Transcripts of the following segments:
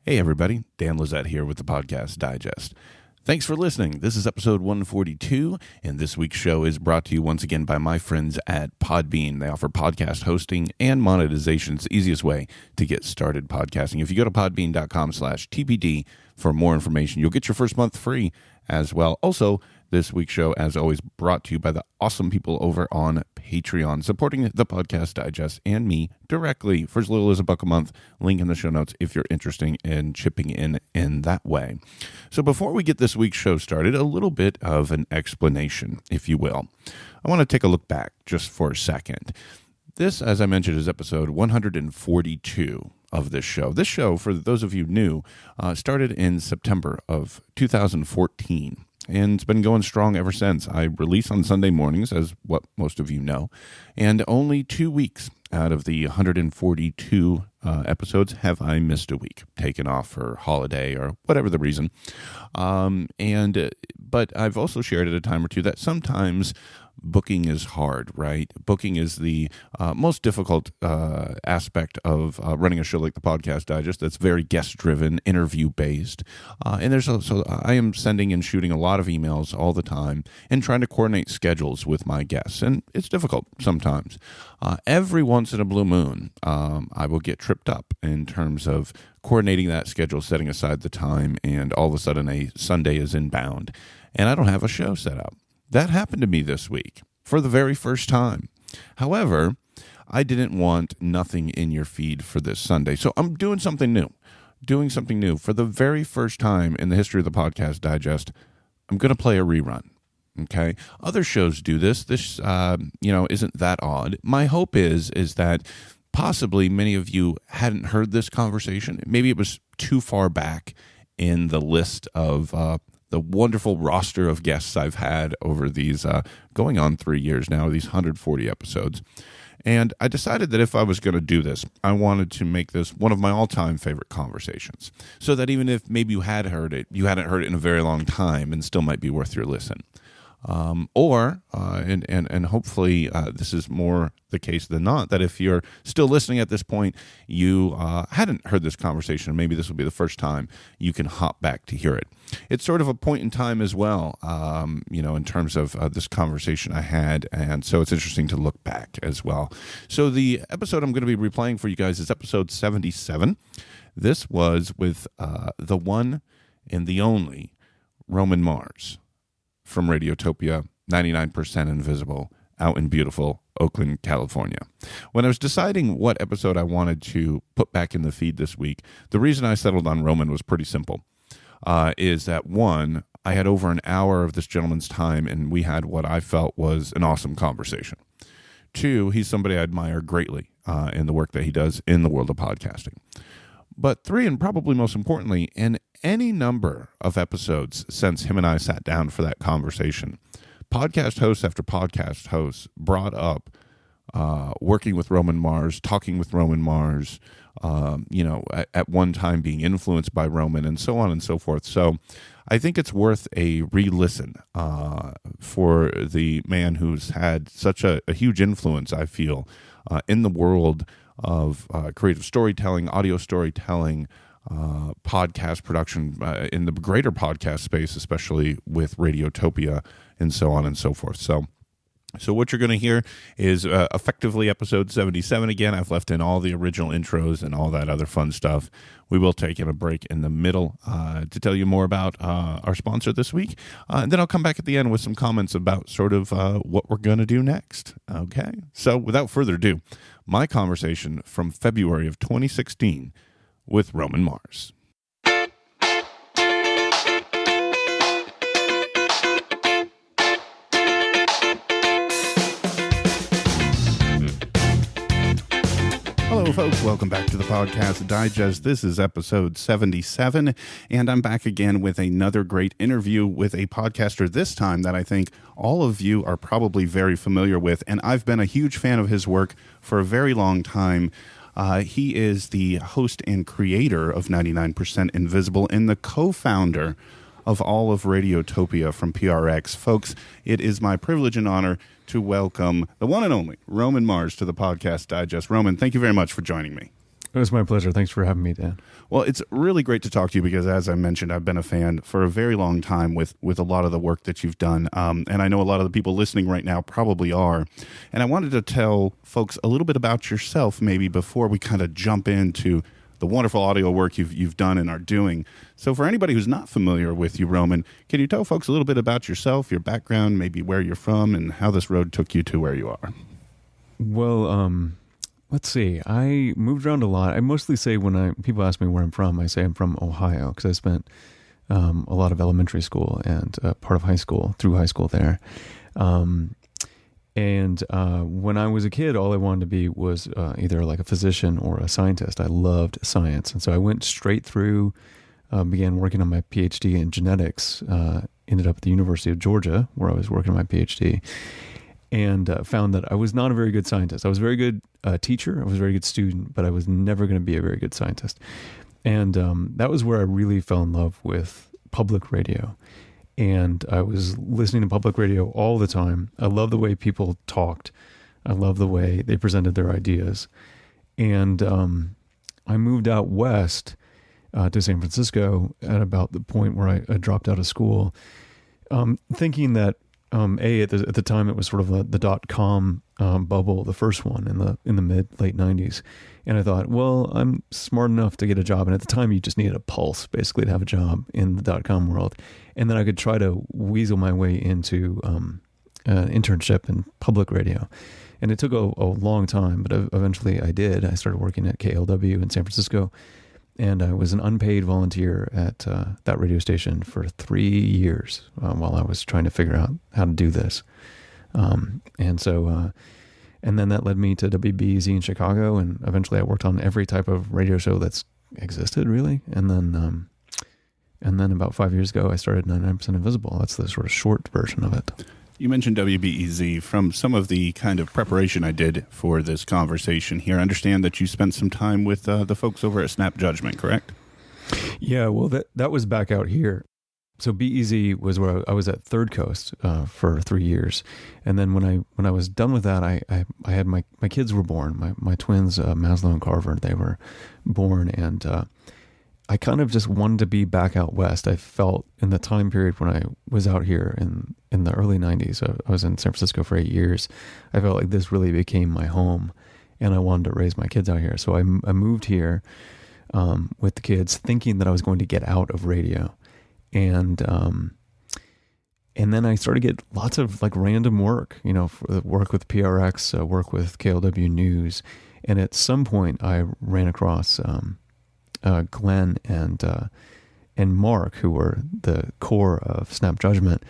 Hey everybody, Dan Lizette here with the Podcast Digest. Thanks for listening. This is episode 142, and this week's show is brought to you once again by my friends at Podbean. They offer podcast hosting and monetization. It's the easiest way to get started podcasting. If you go to podbean.com/TPD for more information, you'll get your first month free as well. Also, this week's show, as always, brought to you by the awesome people over on Patreon, supporting the Podcast Digest and me directly for as little as $1 a month. Link in the show notes if you're interested in chipping in that way. So before we get this week's show started, a little bit of an explanation, if you will. I want to take a look back just for a second. This, as I mentioned, is episode 142 of this show. This show, for those of you new, started in September of 2014. And it's been going strong ever since. I release on Sunday mornings, as what most of you know, and only 2 weeks out of the 142 episodes have I missed a week, taken off for holiday or whatever the reason. But I've also shared at a time or two that sometimes booking is hard, right? Booking is the most difficult aspect of running a show like the Podcast Digest that's very guest-driven, interview-based. And there's also, I am sending and shooting a lot of emails all the time and trying to coordinate schedules with my guests. And it's difficult sometimes. Every once in a blue moon, I will get tripped up in terms of coordinating that schedule, setting aside the time, and all of a sudden a Sunday is inbound, and I don't have a show set up. That happened to me this week for the very first time. However, I didn't want nothing in your feed for this Sunday, so I'm doing something new. For the very first time in the history of the Podcast Digest, I'm going to play a rerun. Okay, other shows do this. This, isn't that odd. My hope is that possibly many of you hadn't heard this conversation. Maybe it was too far back in the list of the wonderful roster of guests I've had over these going on 3 years now, these 140 episodes. And I decided that if I was going to do this, I wanted to make this one of my all-time favorite conversations, so that even if maybe you had heard it, you hadn't heard it in a very long time and still might be worth your listen. And hopefully this is more the case than not, that if you're still listening at this point, you hadn't heard this conversation, and maybe this will be the first time you can hop back to hear it. It's sort of a point in time as well, in terms of this conversation I had, and so it's interesting to look back as well. So the episode I'm going to be replaying for you guys is episode 77. This was with the one and the only Roman Mars from Radiotopia, 99% Invisible, out in beautiful Oakland, California. When I was deciding what episode I wanted to put back in the feed this week, the reason I settled on Roman was pretty simple. Is that one, I had over an hour of this gentleman's time, and we had what I felt was an awesome conversation. Two, he's somebody I admire greatly in the work that he does in the world of podcasting. But three, and probably most importantly, in any number of episodes since him and I sat down for that conversation, podcast host after podcast host brought up working with Roman Mars, talking with Roman Mars, at one time being influenced by Roman, and so on and so forth. So I think it's worth a re-listen for the man who's had such a huge influence, I feel, in the world of creative storytelling, audio storytelling, podcast production, in the greater podcast space, especially with Radiotopia and so on and so forth. So what you're going to hear is effectively episode 77 again. I've left in all the original intros and all that other fun stuff. We will take a break in the middle to tell you more about our sponsor this week. And then I'll come back at the end with some comments about sort of what we're going to do next. Okay? So without further ado, my conversation from February of 2016 with Roman Mars. Hello, folks. Welcome back to the Podcast Digest. This is episode 77, and I'm back again with another great interview with a podcaster this time that I think all of you are probably very familiar with, and I've been a huge fan of his work for a very long time. He is the host and creator of 99% Invisible and the co-founder of all of Radiotopia from PRX. Folks, it is my privilege and honor to welcome the one and only Roman Mars to the Podcast Digest. Roman, thank you very much for joining me. It was my pleasure. Thanks for having me, Dan. Well, it's really great to talk to you because, as I mentioned, I've been a fan for a very long time with a lot of the work that you've done. And I know a lot of the people listening right now probably are. And I wanted to tell folks a little bit about yourself maybe before we kind of jump into the wonderful audio work you've done and are doing. So for anybody who's not familiar with you, Roman, can you tell folks a little bit about yourself, your background, maybe where you're from, and how this road took you to where you are? Well, let's see. I moved around a lot. I mostly say when people ask me where I'm from, I say I'm from Ohio because I spent a lot of elementary school and part of high school, through high school there. And when I was a kid, all I wanted to be was either like a physician or a scientist. I loved science. And so I went straight through, began working on my PhD in genetics, ended up at the University of Georgia where I was working on my PhD, and found that I was not a very good scientist. I was a very good teacher. I was a very good student, but I was never going to be a very good scientist. And that was where I really fell in love with public radio. And I was listening to public radio all the time. I love the way people talked. I love the way they presented their ideas. And I moved out west to San Francisco at about the point where I dropped out of school, thinking that at the time it was sort of the .com bubble, the first one in the late 90s. And I thought, well, I'm smart enough to get a job. And at the time you just needed a pulse basically to have a job in the .com world. And then I could try to weasel my way into an internship in public radio. And it took a long time, but eventually I did. I started working at KLW in San Francisco. And I was an unpaid volunteer at that radio station for 3 years while I was trying to figure out how to do this. And then that led me to WBEZ in Chicago, and eventually I worked on every type of radio show that's existed, really. And then about 5 years ago, I started 99% Invisible. That's the sort of short version of it. You mentioned WBEZ. From some of the kind of preparation I did for this conversation here, I understand that you spent some time with the folks over at Snap Judgment, correct? Yeah, well, that was back out here. So BEZ was where I was at Third Coast for 3 years. And then when I was done with that, I had my kids were born. My twins, Maslow and Carver, they were born. And I kind of just wanted to be back out west. I felt in the time period when I was out here in the early 90s, I was in San Francisco for 8 years. I felt like this really became my home, and I wanted to raise my kids out here. So I moved here with the kids thinking that I was going to get out of radio. And then I started to get lots of like random work, work with PRX, work with KLW News. And at some point I ran across Glenn and Mark, who were the core of Snap Judgment.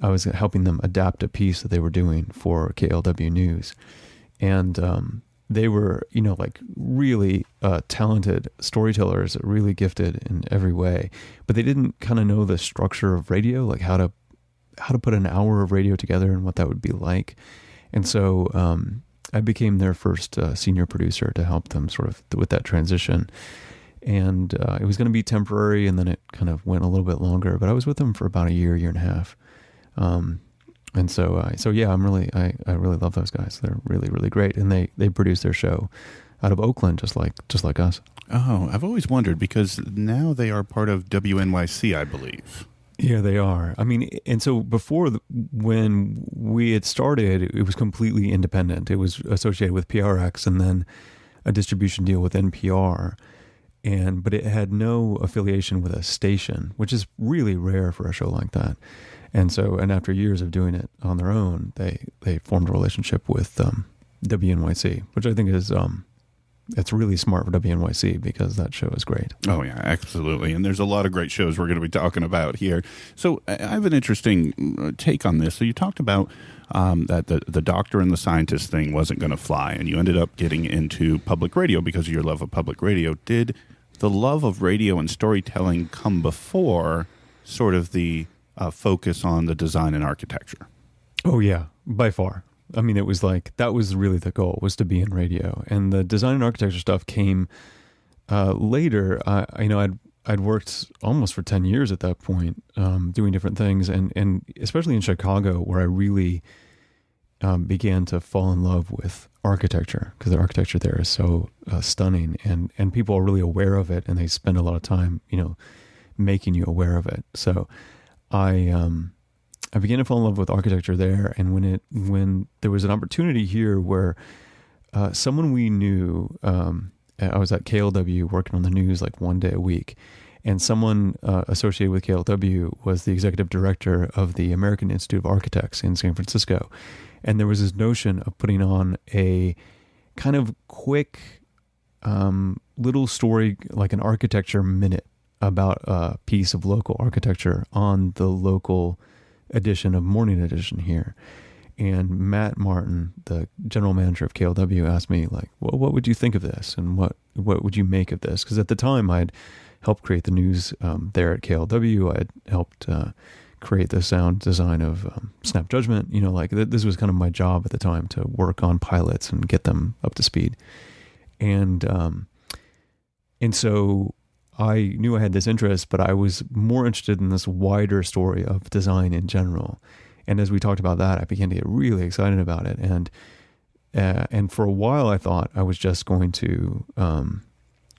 I was helping them adapt a piece that they were doing for KLW News. And they were, like really talented storytellers, really gifted in every way, but they didn't kind of know the structure of radio, like how to put an hour of radio together and what that would be like. And so I became their first senior producer to help them sort of with that transition. And it was going to be temporary, and then it kind of went a little bit longer, but I was with them for about a year and a half. And so yeah, I really love those guys. They're really, really great. And they produce their show out of Oakland, just like us. Oh, I've always wondered, because now they are part of WNYC, I believe. Yeah, they are. I mean, and so before, when we had started, it was completely independent. It was associated with PRX and then a distribution deal with NPR. But it had no affiliation with a station, which is really rare for a show like that. And after years of doing it on their own, they formed a relationship with WNYC, which I think is it's really smart for WNYC because that show is great. Oh yeah, absolutely. And there's a lot of great shows we're going to be talking about here. So I have an interesting take on this. So you talked about that the doctor and the scientist thing wasn't going to fly, and you ended up getting into public radio because of your love of public radio. Did the love of radio and storytelling come before sort of the focus on the design and architecture? Oh yeah, by far. I mean, it was like, that was really the goal, was to be in radio. And the design and architecture stuff came later. I'd worked almost for 10 years at that point, doing different things. And especially in Chicago, where I really began to fall in love with architecture, because the architecture there is so stunning, and people are really aware of it, and they spend a lot of time, making you aware of it. So I began to fall in love with architecture there, and when there was an opportunity here where someone we knew, I was at KLW working on the news like one day a week, and someone associated with KLW was the executive director of the American Institute of Architects in San Francisco. And there was this notion of putting on a kind of quick little story, like an architecture minute, about a piece of local architecture on the local edition of Morning Edition here. And Matt Martin, the general manager of KLW, asked me, like, well, what would you think of this? And what would you make of this? Because at the time I'd helped create the news there at KLW. I had helped create the sound design of Snap Judgment. This was kind of my job at the time, to work on pilots and get them up to speed. And so I knew I had this interest, but I was more interested in this wider story of design in general. And as we talked about that, I began to get really excited about it. And for a while, I thought I was just going to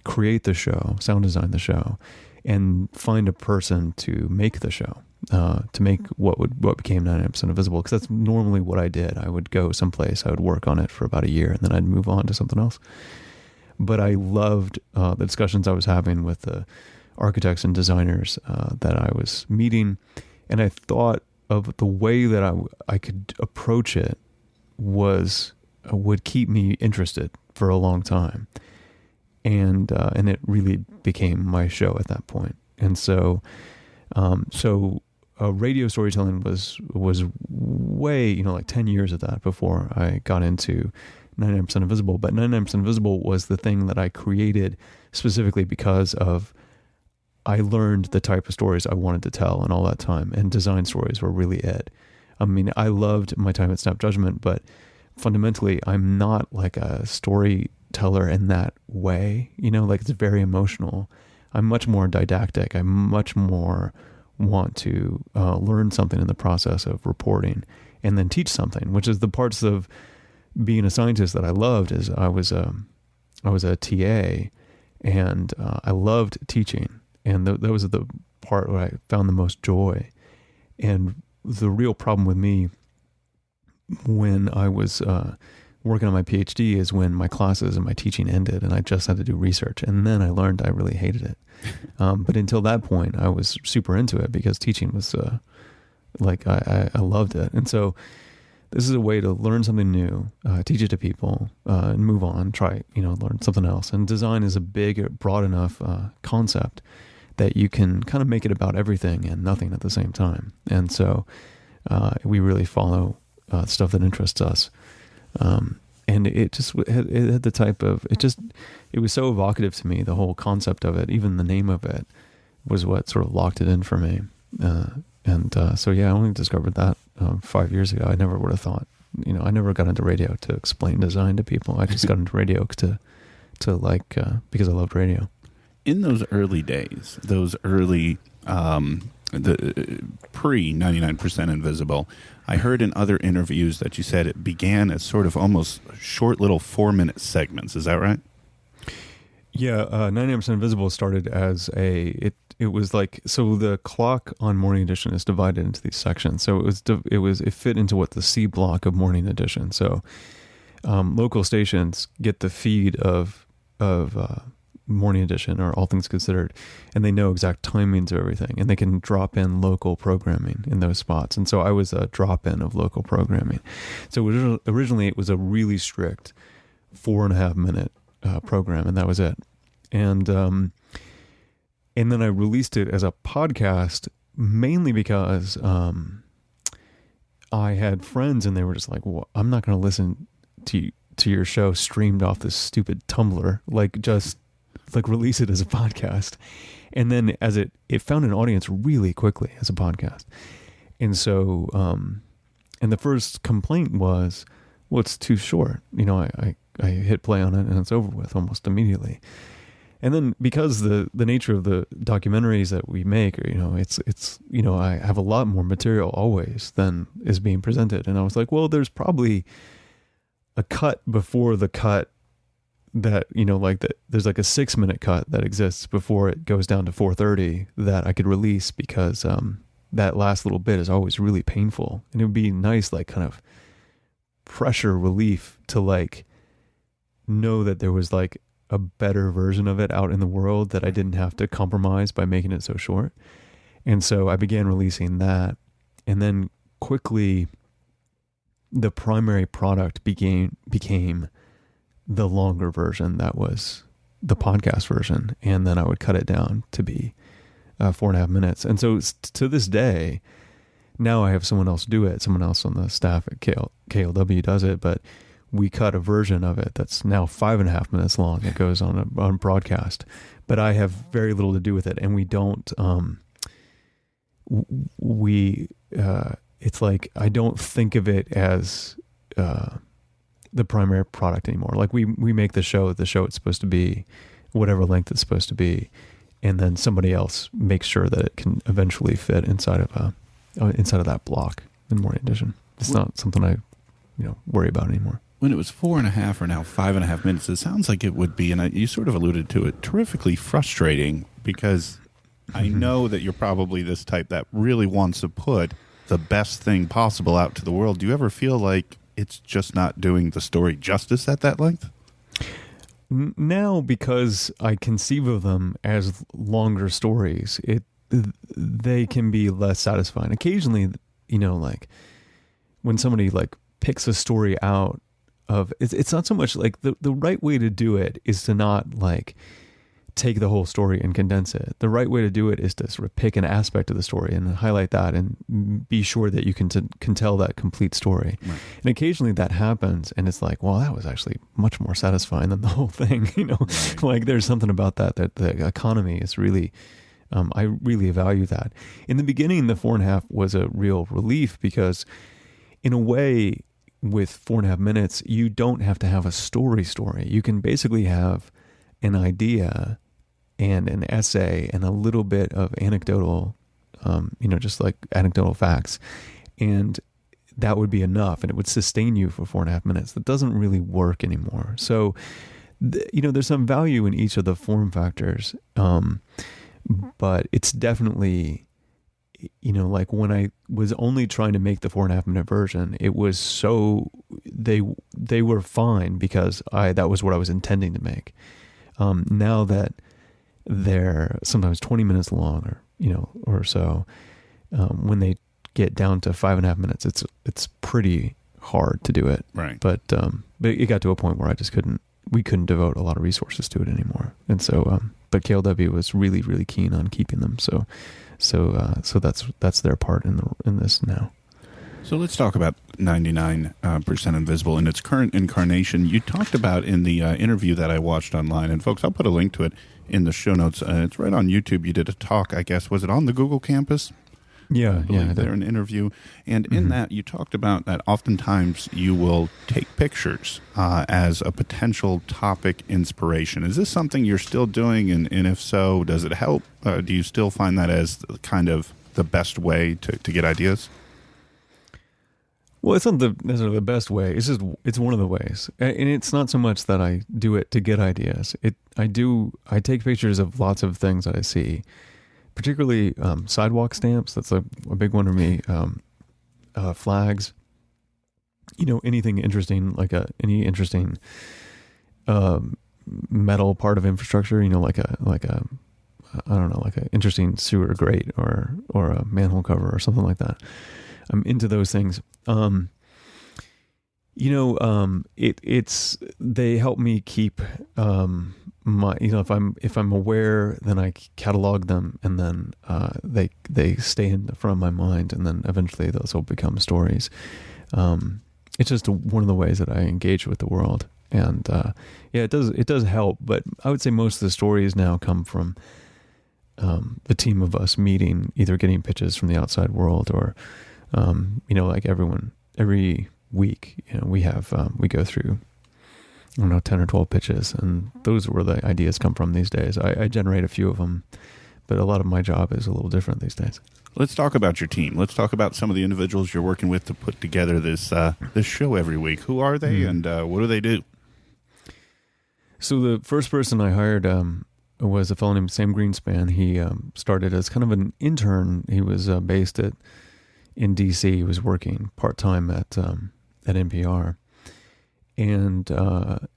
create the show, sound design the show, and find a person to make the show, to make what became 99% Invisible. Because that's normally what I did. I would go someplace, I would work on it for about a year, and then I'd move on to something else. But I loved the discussions I was having with the architects and designers that I was meeting, and I thought of the way that I could approach it would keep me interested for a long time, and it really became my show at that point. And so radio storytelling was way, like 10 years of that before I got into 99% Invisible. But 99% Invisible was the thing that I created specifically because of I learned the type of stories I wanted to tell in all that time, and design stories were really it. I mean, I loved my time at Snap Judgment, but fundamentally, I'm not like a storyteller in that way. It's very emotional. I'm much more didactic. I much more want to learn something in the process of reporting and then teach something, which is the parts of being a scientist that I loved. Is I was a TA, and I loved teaching. And that was the part where I found the most joy. And the real problem with me when I was working on my PhD is when my classes and my teaching ended and I just had to do research. And then I learned I really hated it. But until that point, I was super into it because teaching was I loved it. And so this is a way to learn something new, teach it to people, and move on, try, learn something else. And design is a big, broad enough concept that you can kind of make it about everything and nothing at the same time. And so we really follow stuff that interests us. And it had the type of, it was so evocative to me, the whole concept of it, even the name of it was what sort of locked it in for me. So I only discovered that 5 years ago. I never would have thought, I never got into radio to explain design to people. I just got into radio because I loved radio. In those early days, those early, the pre 99% Invisible, I heard in other interviews that you said it began as sort of almost short little 4-minute segments. Is that right? Yeah, 99% Invisible started as it was like, so the clock on Morning Edition is divided into these sections. So it fit into what the C block of Morning Edition. So local stations get the feed of Morning Edition or All Things Considered, and they know exact timings of everything, and they can drop in local programming in those spots. And so I was a drop-in of local programming. So originally it was a really strict 4.5 minute program, and that was it. And then I released it as a podcast mainly because I had friends and they were just like, well, I'm not going to listen to your show streamed off this stupid Tumblr. Just release it as a podcast. And then as it found an audience really quickly as a podcast. And so, and the first complaint was, well, it's too short. I hit play on it and it's over with almost immediately. And then because the nature of the documentaries that we make, it's I have a lot more material always than is being presented. And I was like, well, there's probably a cut before the cut that, there's like a 6-minute cut that exists before it goes down to 4:30 that I could release because that last little bit is always really painful. And it would be nice, like kind of pressure relief to like know that there was like a better version of it out in the world that I didn't have to compromise by making it so short. And so I began releasing that. And then quickly the primary product became the longer version that was the podcast version. And then I would cut it down to be 4.5 minutes. And so to this day, now I have someone else do it. Someone else on the staff at KLW does it, but we cut a version of it that's now 5.5 minutes long. It goes on broadcast, but I have very little to do with it. And we don't, it's like, I don't think of it as, the primary product anymore. Like we make the show it's supposed to be, whatever length it's supposed to be. And then somebody else makes sure that it can eventually fit inside of that block in Morning Edition. It's not something I, worry about anymore. When it was 4.5 or now 5.5 minutes, it sounds like it would be, and you sort of alluded to it, terrifically frustrating because I know that you're probably this type that really wants to put the best thing possible out to the world. Do you ever feel like it's just not doing the story justice at that length? Now, because I conceive of them as longer stories, they can be less satisfying. Occasionally, like when somebody like picks a story out of, it's not so much like the right way to do it is to not like take the whole story and condense it. The right way to do it is to sort of pick an aspect of the story and highlight that and be sure that you can tell that complete story. Right. And occasionally that happens and it's like, well, that was actually much more satisfying than the whole thing. Right. Like there's something about that the economy is really, I really value that. In the beginning, the 4.5 was a real relief because in a way with 4.5 minutes, you don't have to have a story. You can basically have an idea and an essay and a little bit of anecdotal, just like anecdotal facts. And that would be enough and it would sustain you for 4.5 minutes. That doesn't really work anymore. So, there's some value in each of the form factors. But it's definitely, like when I was only trying to make the 4.5 minute version, it was so, they were fine because that was what I was intending to make. Now that they're sometimes 20 minutes long or so, when they get down to 5.5 minutes, it's pretty hard to do it. Right. But it got to a point where we couldn't devote a lot of resources to it anymore. And so, but KLW was really, really keen on keeping them. So that's their part in this now. So let's talk about 99% Invisible in its current incarnation. You talked about in the interview that I watched online, and folks, I'll put a link to it in the show notes. It's right on YouTube. You did a talk, I guess. Was it on the Google campus? Yeah, There an interview, and in that you talked about that oftentimes you will take pictures as a potential topic inspiration. Is this something you're still doing, and if so, does it help? Do you still find that as kind of the best way to get ideas? Well, it's not necessarily the best way. It's one of the ways, and it's not so much that I do it to get ideas. I take pictures of lots of things that I see. Particularly sidewalk stamps. That's a big one for me. Flags. Anything interesting, like any interesting metal part of infrastructure. Like an interesting sewer grate or a manhole cover or something like that. I'm into those things. They help me keep my, if I'm aware, then I catalog them, and then they stay in the front of my mind, and then eventually those will become stories. It's just one of the ways that I engage with the world, and it does help. But I would say most of the stories now come from the team of us meeting, either getting pitches from the outside world, or like every week, we go through I don't know, 10 or 12 pitches. And those are where the ideas come from these days. I generate a few of them, but a lot of my job is a little different these days. Let's talk about your team. Let's talk about some of the individuals you're working with to put together this show every week. Who are they, and what do they do? So the first person I hired was a fellow named Sam Greenspan. He started as kind of an intern. He was based in D.C. He was working part-time at NPR. And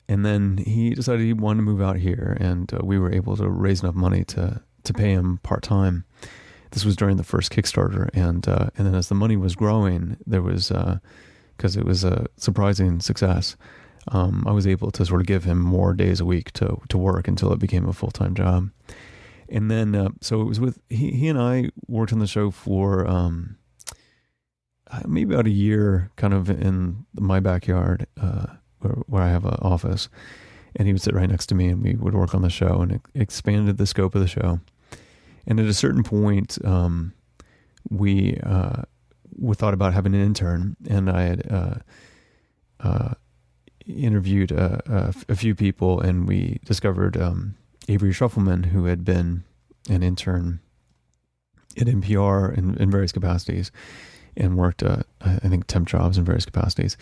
then he decided he wanted to move out here, and we were able to raise enough money to pay him part-time. This was during the first Kickstarter, and then as the money was growing, there was, because it was a surprising success, I was able to sort of give him more days a week to work until it became a full-time job. And then, so it was with, he and I worked on the show for maybe about a year, kind of in my backyard, where I have an office, and he would sit right next to me, and we would work on the show, and it expanded the scope of the show. And at a certain point, we thought about having an intern, and I had interviewed a few people, and we discovered Avery Schuffelman, who had been an intern at NPR in various capacities, and worked, I think, temp jobs in various capacities.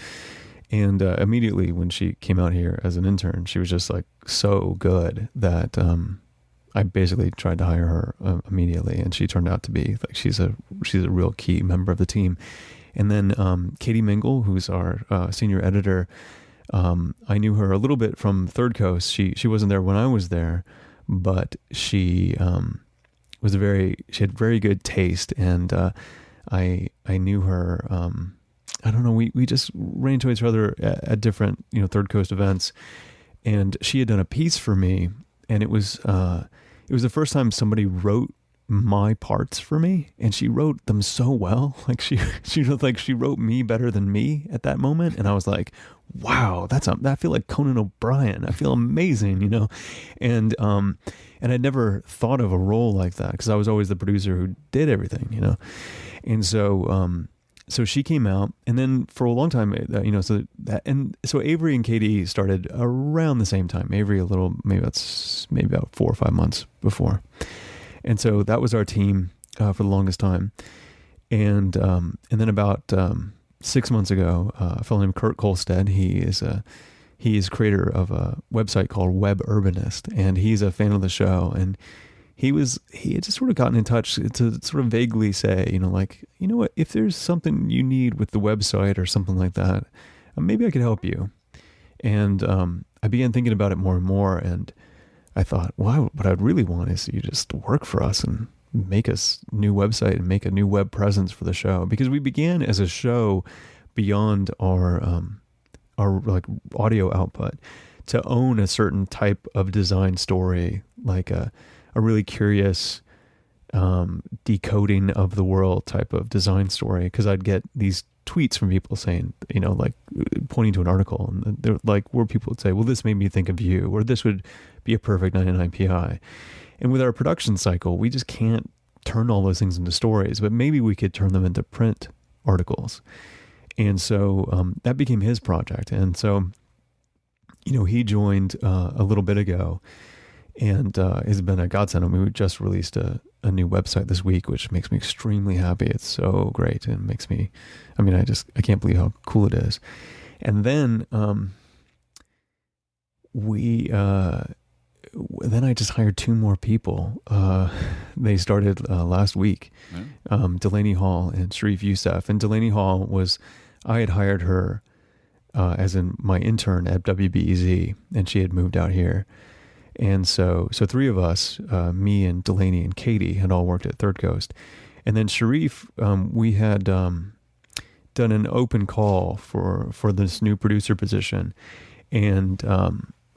And immediately when she came out here as an intern, she was just like so good that I basically tried to hire her immediately, and she turned out to be like she's a real key member of the team. And then Katie Mingle, who's our senior editor, I knew her a little bit from Third Coast. She wasn't there when I was there, but she had very good taste, and I knew her. I don't know. We just ran into each other at different Third Coast events, and she had done a piece for me, and it was the first time somebody wrote my parts for me, and she wrote them so well. Like she wrote me better than me at that moment, and I was like, wow, I feel like Conan O'Brien. I feel amazing, and I'd never thought of a role like that because I was always the producer who did everything, and so she came out, and then for a long time, so Avery and Katie started around the same time. Avery a little, maybe about 4 or 5 months before, and so that was our team for the longest time. And then about 6 months ago, a fellow named Kurt Kolstad, he is creator of a website called Web Urbanist, and he's a fan of the show, and he had just sort of gotten in touch to sort of vaguely say, what, if there's something you need with the website or something like that, maybe I could help you. And I began thinking about it more and more, and I thought, well, what I'd really want is you just to work for us and make us a new website and make a new web presence for the show, because we began as a show beyond our like audio output to own a certain type of design story, like a really curious decoding of the world type of design story. Because I'd get these tweets from people saying, like pointing to an article, and they're like, where people would say, well, this made me think of you, or this would be a perfect 99 pi. And with our production cycle, we just can't turn all those things into stories, but maybe we could turn them into print articles. And so that became his project. And so, he joined a little bit ago, and has been a godsend. I mean, we just released a new website this week, which makes me extremely happy. It's so great, and makes me, I can't believe how cool it is. And then then I just hired 2 more people. They started last week, Delaney Hall and Sharif Youssef. And Delaney Hall I had hired her as in my intern at WBEZ, and she had moved out here. And so 3 of us, me and Delaney and Katie, had all worked at Third Coast. And then Sharif, we had done an open call for this new producer position. And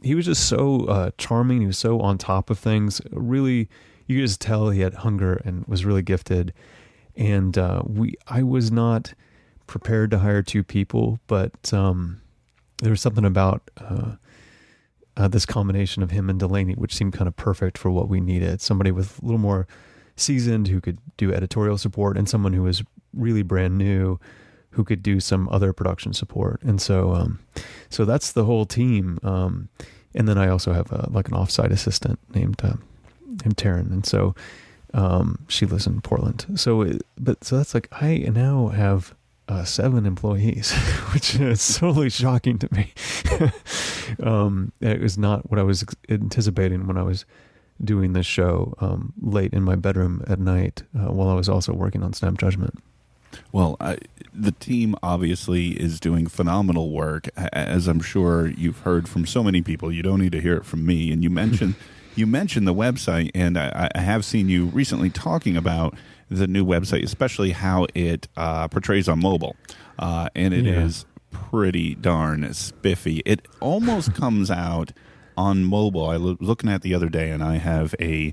he was just so charming. He was so on top of things. Really, you could just tell he had hunger and was really gifted. And I was not prepared to hire 2 people, but there was something about this combination of him and Delaney, which seemed kind of perfect for what we needed. Somebody with a little more seasoned who could do editorial support, and someone who was really brand new, who could do some other production support. And so so that's the whole team. And then I also have like an offsite assistant named Taryn. And so she lives in Portland. So that's like, I now have 7 employees, which is totally shocking to me. It was not what I was anticipating when I was doing this show late in my bedroom at night while I was also working on Snap Judgment. Well, the team obviously is doing phenomenal work, as I'm sure you've heard from so many people. You don't need to hear it from me. And you mentioned the website, and I have seen you recently talking about the new website, especially how it portrays on mobile, and it is pretty darn spiffy. It almost comes out on mobile. I was looking at the other day, and I have a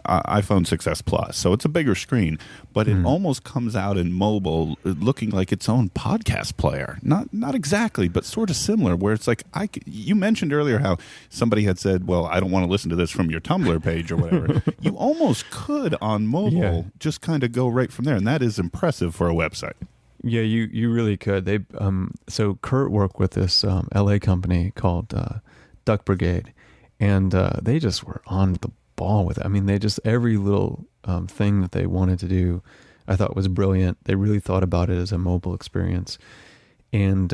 iPhone 6s Plus, so it's a bigger screen, but it almost comes out in mobile looking like its own podcast player. Not exactly, but sort of similar, where it's like, you mentioned earlier how somebody had said, well, I don't want to listen to this from your Tumblr page or whatever. You almost could on mobile just kind of go right from there, and that is impressive for a website. Yeah, you really could. They so Kurt worked with this LA company called Duck Brigade, and they just were on the ball with it. I mean, they just, every little thing that they wanted to do, I thought was brilliant. They really thought about it as a mobile experience, and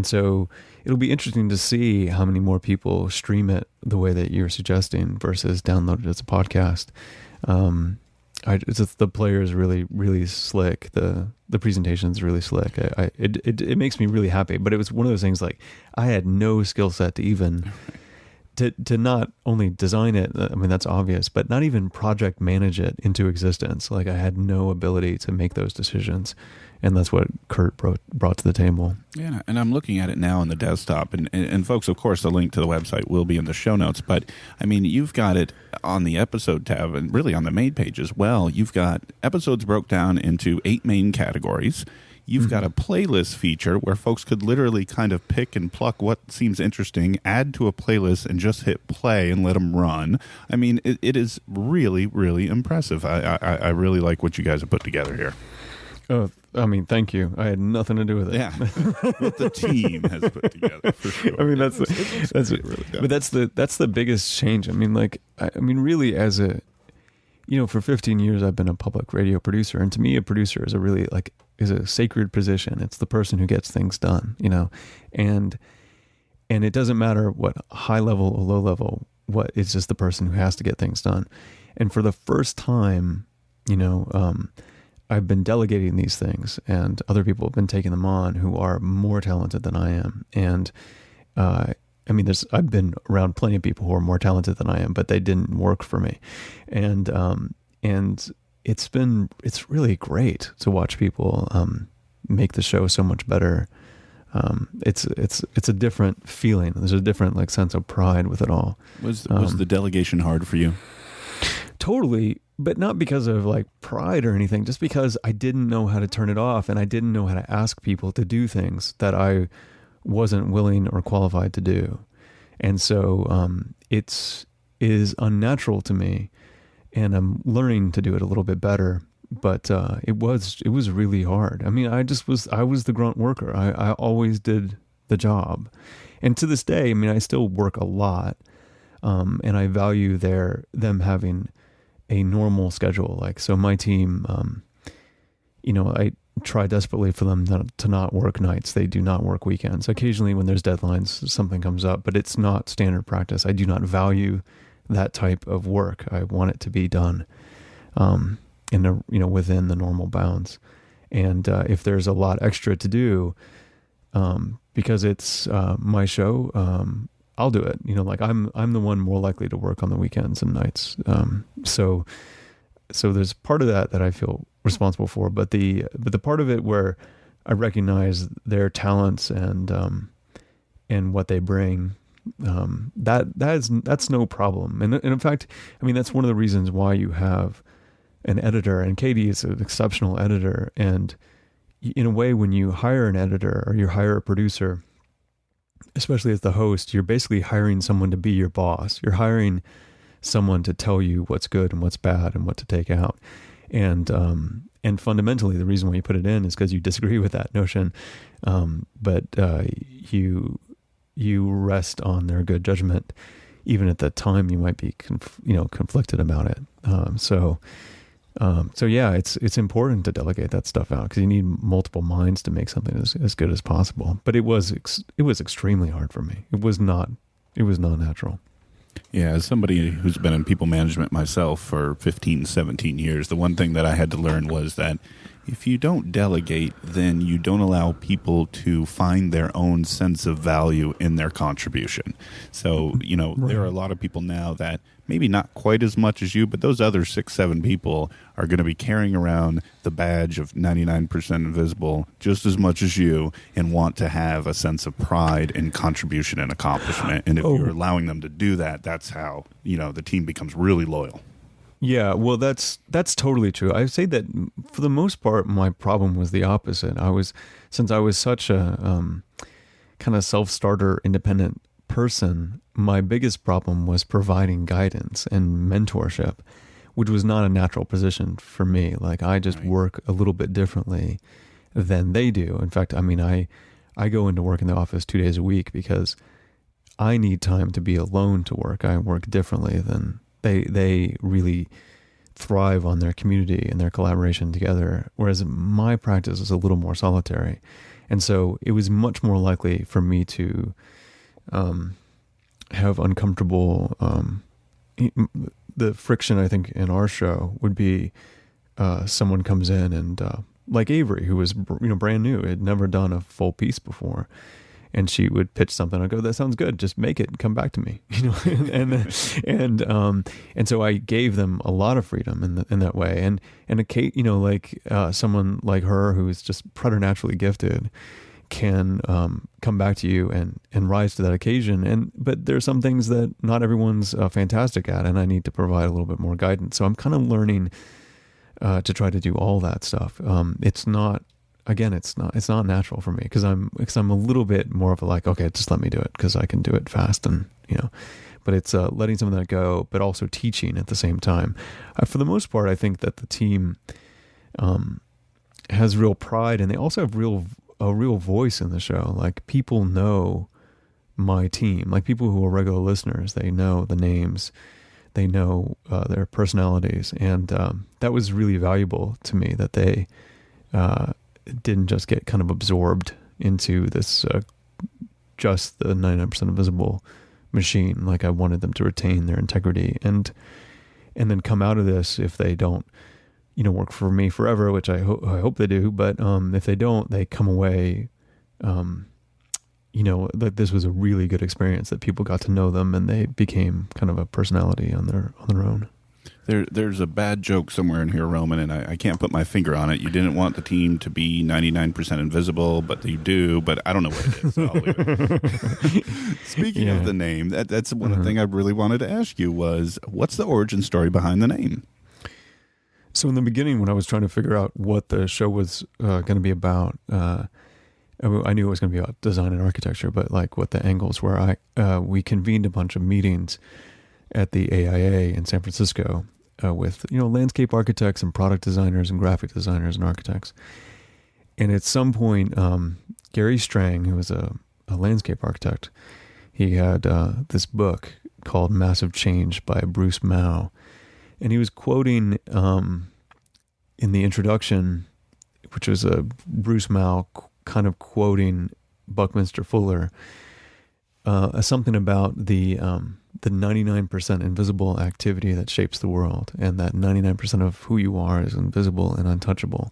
so it'll be interesting to see how many more people stream it the way that you're suggesting versus download it as a podcast. It's just, the player is really, really slick. The presentation is really slick. It makes me really happy. But it was one of those things, like, I had no skill set to even to not only design it. I mean, that's obvious, but not even project manage it into existence. Like, I had no ability to make those decisions. And that's what Kurt brought to the table. Yeah, and I'm looking at it now on the desktop. And folks, of course, the link to the website will be in the show notes. But, I mean, you've got it on the episode tab and really on the main page as well. You've got episodes broke down into 8 main categories. You've got a playlist feature where folks could literally kind of pick and pluck what seems interesting, add to a playlist, and just hit play and let them run. I mean, it is really, really impressive. I really like what you guys have put together here. Oh, I mean, thank you. I had nothing to do with it. Yeah, what the team has put together, for sure. I mean, that's really but that's the biggest change. I mean, like, really, as a, for 15 years I've been a public radio producer, and to me, a producer is a sacred position. It's the person who gets things done, and it doesn't matter what high level or low level. It's just the person who has to get things done. And for the first time, I've been delegating these things, and other people have been taking them on who are more talented than I am. And I've been around plenty of people who are more talented than I am, but they didn't work for me. And it's really great to watch people make the show so much better. It's a different feeling. There's a different sense of pride with it all. Was the delegation hard for you? Totally. But not because of pride or anything, just because I didn't know how to turn it off, and I didn't know how to ask people to do things that I wasn't willing or qualified to do. And so it is unnatural to me, and I'm learning to do it a little bit better. But it was really hard. I mean, I was the grunt worker. I always did the job. And to this day, I mean, I still work a lot, and I value them having a normal schedule. So my team, I try desperately for them to not work nights. They do not work weekends. Occasionally when there's deadlines, something comes up, but it's not standard practice. I do not value that type of work. I want it to be done, within the normal bounds. And if there's a lot extra to do, because it's my show, I'll do it. I'm the one more likely to work on the weekends and nights. So there's part of that I feel responsible for, but the part of it where I recognize their talents and what they bring, that's no problem. And in fact, I mean, that's one of the reasons why you have an editor, and Katie is an exceptional editor. And in a way, when you hire an editor or you hire a producer, especially as the host, you're basically hiring someone to be your boss. You're hiring someone to tell you what's good and what's bad and what to take out. And And fundamentally, the reason why you put it in is because you disagree with that notion. But you rest on their good judgment, even at the time you might be conflicted about it. So yeah, it's important to delegate that stuff out because you need multiple minds to make something as good as possible. But it was extremely hard for me. It was not natural. Yeah, as somebody who's been in people management myself for 15, 17 years, the one thing that I had to learn was that if you don't delegate, then you don't allow people to find their own sense of value in their contribution. So, there are a lot of people now that maybe not quite as much as you, but those other 6, 7 people are going to be carrying around the badge of 99% invisible just as much as you and want to have a sense of pride and contribution and accomplishment. And if you're allowing them to do that, that's how, the team becomes really loyal. Yeah, well, that's totally true. I say that for the most part, my problem was the opposite. Since I was such a kind of self-starter, independent person, my biggest problem was providing guidance and mentorship, which was not a natural position for me. Like I just work a little bit differently than they do. In fact, I go into work in the office 2 days a week because I need time to be alone to work. I work differently than they really thrive on their community and their collaboration together, whereas my practice is a little more solitary. And so it was much more likely for me to have uncomfortable, the friction, I think, in our show would be someone comes in and like Avery, who was brand new, had never done a full piece before. And she would pitch something. I'd go, that sounds good. Just make it and come back to me. And so I gave them a lot of freedom in that way. And someone like her who is just preternaturally gifted can come back to you and rise to that occasion. But there's some things that not everyone's fantastic at, and I need to provide a little bit more guidance. So I'm kind of learning to try to do all that stuff. It's not natural for me because I'm a little bit more of a like, okay, just let me do it because I can do it fast but it's letting some of that go, but also teaching at the same time. For the most part, I think that the team has real pride and they also have a real voice in the show. Like people know my team, like people who are regular listeners, they know the names, they know their personalities. And that was really valuable to me that they, didn't just get kind of absorbed into this just the 99% invisible machine. Like I wanted them to retain their integrity and then come out of this if they don't work for me forever, which I hope they do, but if they don't, they come away that this was a really good experience, that people got to know them and they became kind of a personality on their own. There's a bad joke somewhere in here, Roman, and I can't put my finger on it. You didn't want the team to be 99% invisible, but you do, but I don't know what it is. So I'll leave it. Speaking of the name, that's one thing I really wanted to ask you was, what's the origin story behind the name? So in the beginning, when I was trying to figure out what the show was going to be about, I knew it was going to be about design and architecture, but like what the angles were, we convened a bunch of meetings at the AIA in San Francisco with landscape architects and product designers and graphic designers and architects. And at some point, Gary Strang, who was a landscape architect, he had this book called Massive Change by Bruce Mao. And he was quoting in the introduction, which was a Bruce Mao kind of quoting Buckminster Fuller, something about the 99% invisible activity that shapes the world, and that 99% of who you are is invisible and untouchable.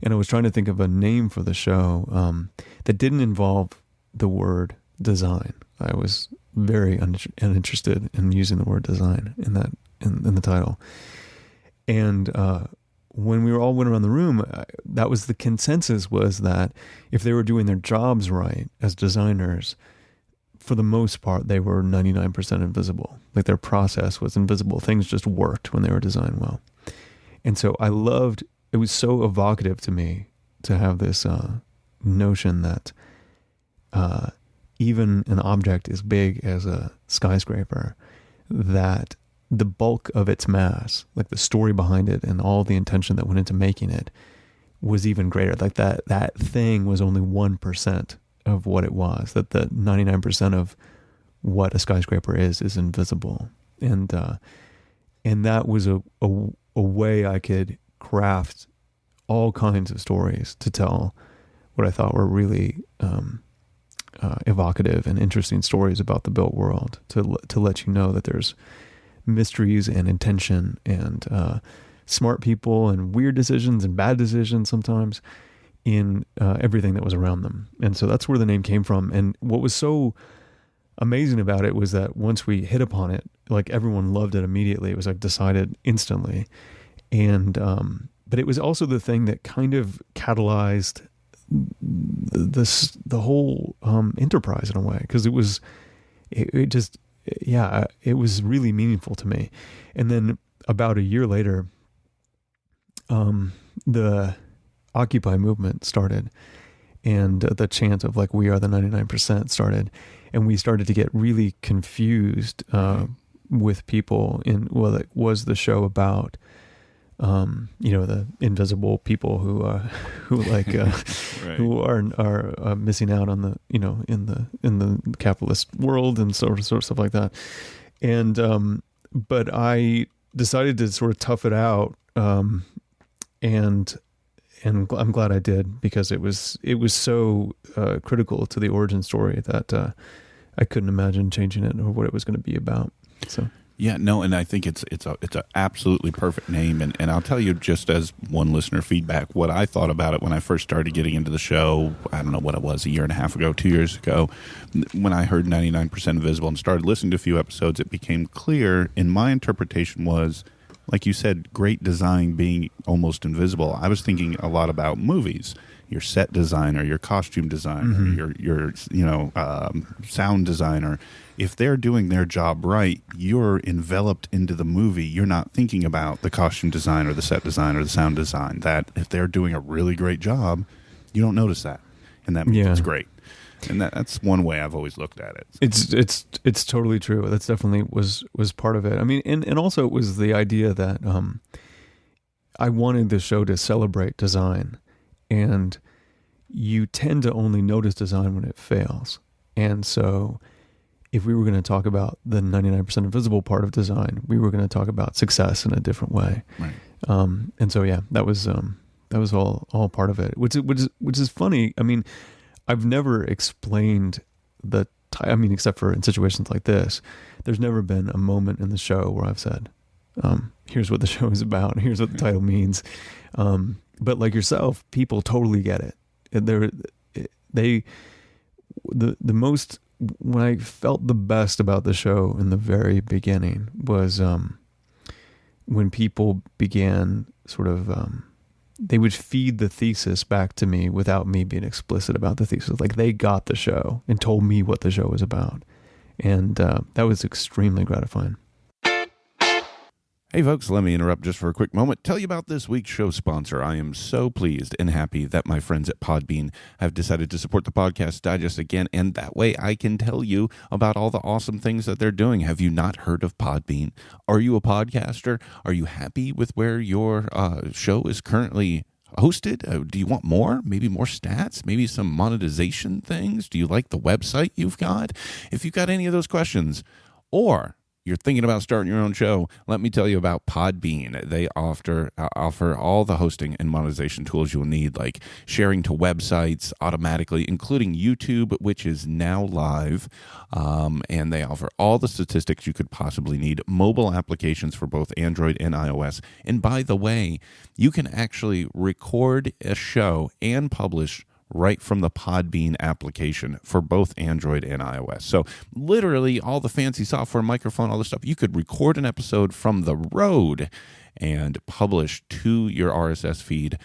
And I was trying to think of a name for the show that didn't involve the word design. I was very uninterested in using the word design in the title. And when we all went around the room, that was the consensus, was that if they were doing their jobs right as designers, for the most part, they were 99% invisible. Like their process was invisible. Things just worked when they were designed well. And so it was so evocative to me to have this notion that even an object as big as a skyscraper, that the bulk of its mass, like the story behind it and all the intention that went into making it, was even greater. Like that thing was only 1% of what it was. That the 99% of what a skyscraper is invisible. And that was a way I could craft all kinds of stories to tell what I thought were really evocative and interesting stories about the built world, to let you know that there's mysteries and intention and smart people and weird decisions and bad decisions sometimes in everything that was around them. And so that's where the name came from. And what was so amazing about it was that once we hit upon it, like everyone loved it immediately. It was like decided instantly. And but it was also the thing that kind of catalyzed the whole enterprise in a way, because it was really meaningful to me. And then about a year later, the Occupy movement started, and the chant of like, we are the 99% started, and we started to get really confused with people it was the show about the invisible people who like right. who are missing out on the in the capitalist world and sort of stuff like that. And but I decided to sort of tough it out, and I'm glad I did, because it was so critical to the origin story that I couldn't imagine changing it or what it was going to be about. So. Yeah, no, and I think it's a absolutely perfect name, and I'll tell you, just as one listener feedback, what I thought about it when I first started getting into the show. I don't know what it was, a year and a half ago, 2 years ago, when I heard 99% Invisible and started listening to a few episodes, it became clear, and my interpretation was, like you said, great design being almost invisible. I was thinking a lot about movies. Your set designer, your costume designer, mm-hmm. your sound designer. If they're doing their job right, you're enveloped into the movie. You're not thinking about the costume design or the set design or the sound design. That if they're doing a really great job, you don't notice that, and that means it's great. And that's one way I've always looked at it. It's totally true. That's definitely was part of it. I mean, and also it was the idea that I wanted the show to celebrate design. And you tend to only notice design when it fails. And so if we were going to talk about the 99% invisible part of design, we were going to talk about success in a different way. Right. And so, yeah, that was all part of it, which is funny. I mean, I've never explained except for in situations like this, there's never been a moment in the show where I've said, here's what the show is about. And here's what the title means. But like yourself, people totally get it. When I felt the best about the show in the very beginning was when people began sort of, they would feed the thesis back to me without me being explicit about the thesis. Like they got the show and told me what the show was about. And that was extremely gratifying. Hey folks, let me interrupt just for a quick moment. Tell you about this week's show sponsor. I am so pleased and happy that my friends at Podbean have decided to support the Podcast Digest again, and that way I can tell you about all the awesome things that they're doing. Have you not heard of Podbean? Are you a podcaster? Are you happy with where your show is currently hosted? Do you want more? Maybe more stats? Maybe some monetization things? Do you like the website you've got? If you've got any of those questions, or you're thinking about starting your own show, let me tell you about Podbean. They offer all the hosting and monetization tools you'll need, like sharing to websites automatically, including YouTube, which is now live. And they offer all the statistics you could possibly need, mobile applications for both Android and iOS. And by the way, you can actually record a show and publish right from the Podbean application for both Android and iOS. So literally all the fancy software, microphone, all this stuff, you could record an episode from the road and publish to your RSS feed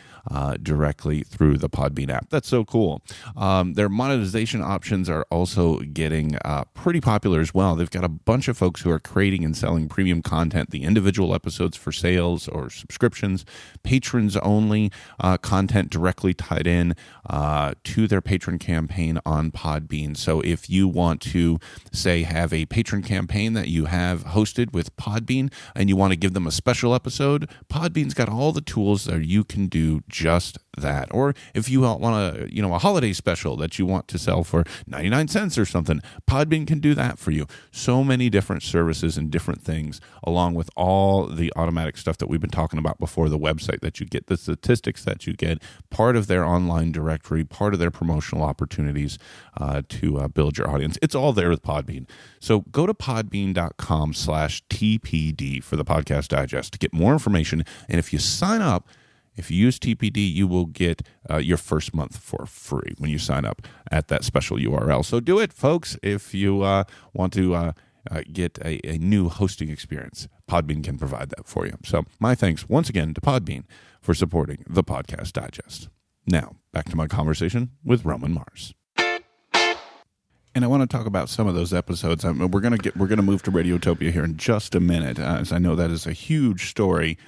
directly through the Podbean app. That's so cool. Their monetization options are also getting pretty popular as well. They've got a bunch of folks who are creating and selling premium content, the individual episodes for sales or subscriptions, patrons only content directly tied in to their patron campaign on Podbean. So if you want to, say, have a patron campaign that you have hosted with Podbean and you want to give them a special episode, Podbean's got all the tools that you can do just that. Or if you want a holiday special that you want to sell for 99 cents or something, Podbean can do that for you. So many different services and different things, along with all the automatic stuff that we've been talking about before, the website that you get, the statistics that you get, part of their online directory, part of their promotional opportunities to build your audience. It's all there with Podbean. So go to podbean.com/TPD for the Podcast Digest to get more information. And if you sign up, if you use TPD, you will get your first month for free when you sign up at that special URL. So do it, folks, if you want to get a new hosting experience. Podbean can provide that for you. So my thanks once again to Podbean for supporting the Podcast Digest. Now, back to my conversation with Roman Mars. And I want to talk about some of those episodes. We're going to move to Radiotopia here in just a minute, as I know that is a huge story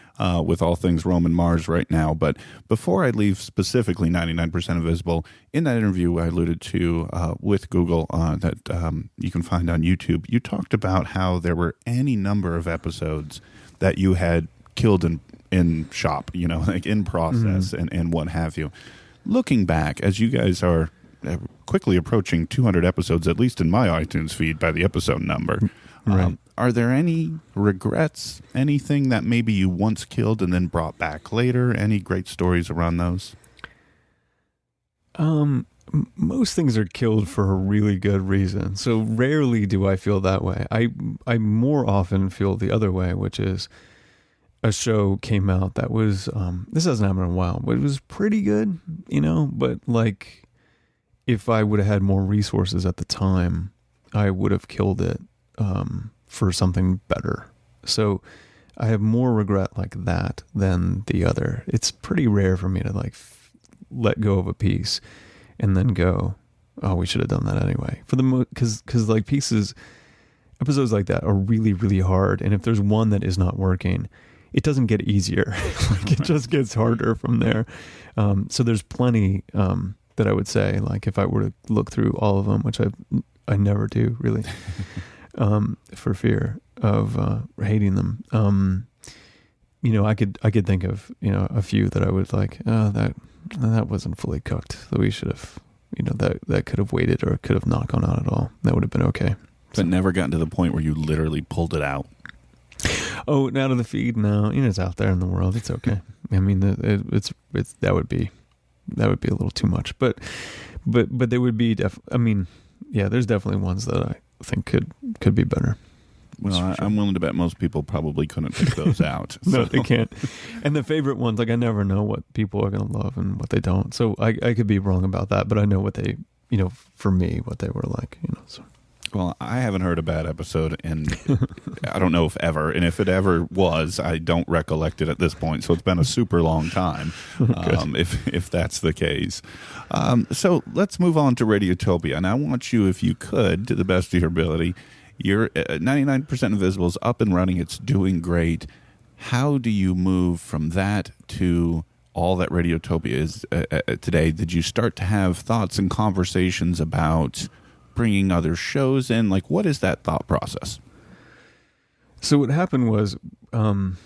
with all things Roman Mars right now. But before I leave specifically 99% Invisible, in that interview I alluded to with Google that you can find on YouTube, you talked about how there were any number of episodes that you had killed in shop, like in process and what have you. Looking back, as you guys are quickly approaching 200 episodes, at least in my iTunes feed by the episode number. Right. Are there any regrets? Anything that maybe you once killed and then brought back later? Any great stories around those? Most things are killed for a really good reason. So rarely do I feel that way. I more often feel the other way, which is a show came out that was, this hasn't happened in a while, but it was pretty good, but like, if I would have had more resources at the time, I would have killed it for something better. So I have more regret like that than the other. It's pretty rare for me to let go of a piece and then go, oh, we should have done that anyway. For the because like episodes like that are really, really hard. And if there's one that is not working, it doesn't get easier. It just gets harder from there. So there's plenty that I would say, like if I were to look through all of them, which I never do really, for fear of hating them. I could think of a few that I would like. Oh, that wasn't fully cooked. That we should have, that could have waited or could have not gone out at all. That would have been okay. But never gotten to the point where you literally pulled it out. Oh, out of the feed? No, it's out there in the world. It's okay. I mean, it's that would be a little too much, but there would be there's definitely ones that I think could be better. Well, I'm willing to bet most people probably couldn't pick those out. No, they can't. And the favorite ones, I never know what people are going to love and what they don't. So I could be wrong about that, but I know what they, for me, what they were like, so. Well, I haven't heard a bad episode in, I don't know if ever, and if it ever was, I don't recollect it at this point, so it's been a super long time, if that's the case. So let's move on to Radiotopia, and I want you, if you could, to the best of your ability, you're 99% Invisible is up and running, it's doing great. How do you move from that to all that Radiotopia is today? Did you start to have thoughts and conversations about bringing other shows in? Like, what is that thought process? So what happened was, when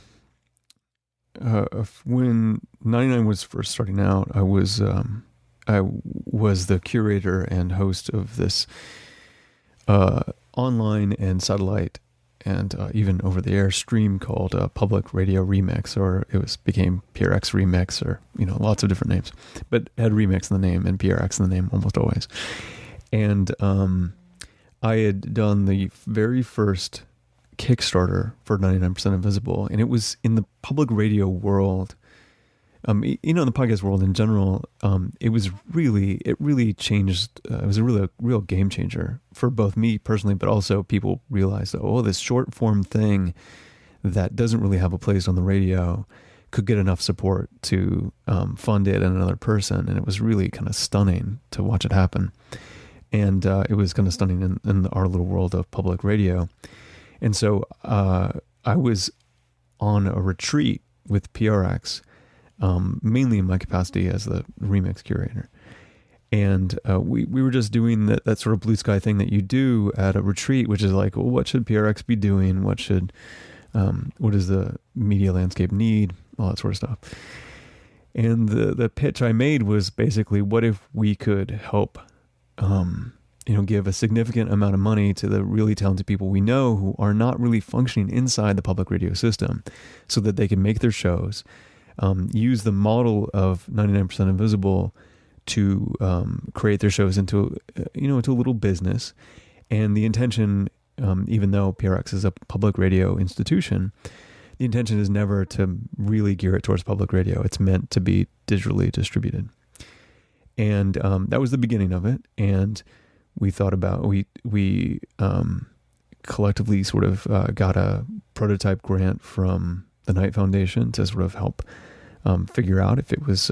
99 was first starting out, I was the curator and host of this online and satellite and even over the air stream called Public Radio Remix, or became PRX Remix, or lots of different names, but had Remix in the name and PRX in the name almost always. And I had done the very first Kickstarter for 99% Invisible, and it was in the public radio world. In the podcast world in general, it really changed. It was a real game changer for both me personally, but also people realized that, this short form thing that doesn't really have a place on the radio could get enough support to fund it and another person. And it was really kind of stunning to watch it happen. And it was kind of stunning in our little world of public radio. And so I was on a retreat with PRX, mainly in my capacity as the remix curator. And we were just doing that sort of blue sky thing that you do at a retreat, which is like, well, what should PRX be doing? What does the media landscape need? All that sort of stuff. And the pitch I made was basically, what if we could help, give a significant amount of money to the really talented people we know who are not really functioning inside the public radio system, so that they can make their shows, use the model of 99% Invisible to create their shows into a little business. And the intention, even though PRX is a public radio institution, the intention is never to really gear it towards public radio. It's meant to be digitally distributed. And that was the beginning of it. And we thought about, we collectively sort of got a prototype grant from the Knight Foundation to sort of help figure out if it was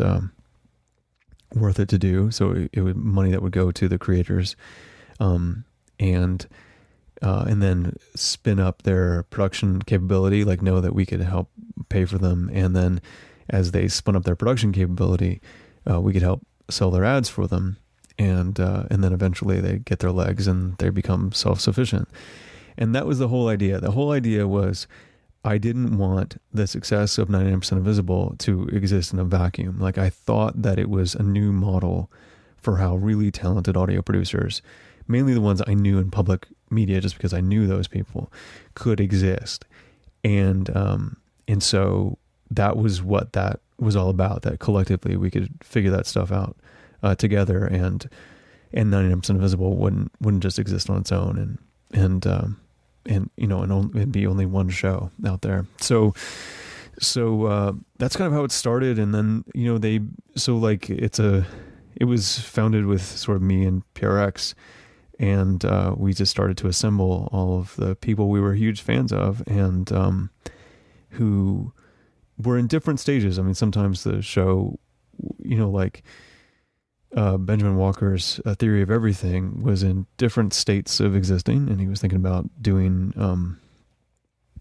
worth it to do. So it was money that would go to the creators, and then spin up their production capability, like know that we could help pay for them. And then as they spun up their production capability, we could help sell their ads for them. And then eventually they get their legs and they become self-sufficient. And that was the whole idea. The whole idea was, I didn't want the success of 99% Invisible to exist in a vacuum. Like, I thought that it was a new model for how really talented audio producers, mainly the ones I knew in public media, just because I knew those people, could exist. And so that was what that was all about, that collectively we could figure that stuff out together, and 99% Invisible wouldn't just exist on its own, and be only one show out there. So that's kind of how it started. And then, it was founded with sort of me and PRX, and we just started to assemble all of the people we were huge fans of, and who were in different stages. I mean, sometimes the show, Benjamin Walker's Theory of Everything was in different states of existing, and he was thinking about doing,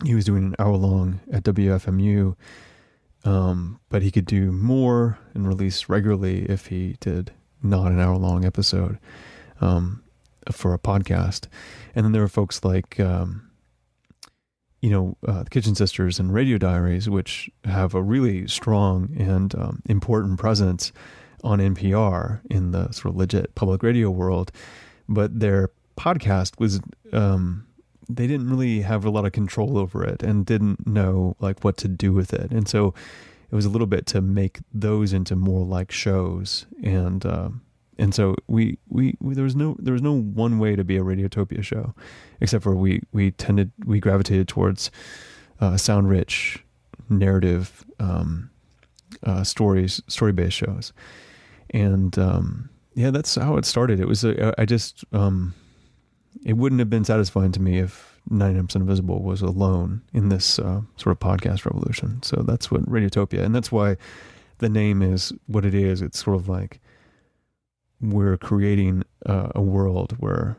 he was doing an hour long at WFMU, but he could do more and release regularly if he did not an hour long episode for a podcast. And then there were folks like, the Kitchen Sisters and Radio Diaries, which have a really strong and important presence on NPR in the sort of legit public radio world, but their podcast was, they didn't really have a lot of control over it and didn't know like what to do with it. And so it was a little bit to make those into more like shows. And so we there was no one way to be a Radiotopia show, except for we gravitated towards sound rich narrative, story-based shows. And that's how it started. It was it wouldn't have been satisfying to me if 99% Invisible was alone in this sort of podcast revolution. So that's what Radiotopia, and that's why the name is what it is. It's sort of like we're creating a world where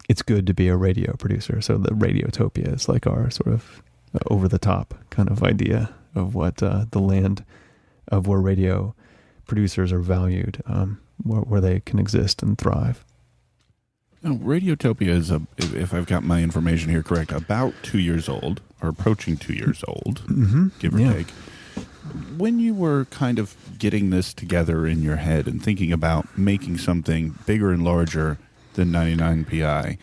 it's good to be a radio producer. So the Radiotopia is like our sort of over the top kind of idea of what the land of where radio producers are valued, where they can exist and thrive. Now, Radiotopia is, if I've got my information here correct, about 2 years old, or approaching 2 years old, give or take. When you were kind of getting this together in your head and thinking about making something bigger and larger than 99PI,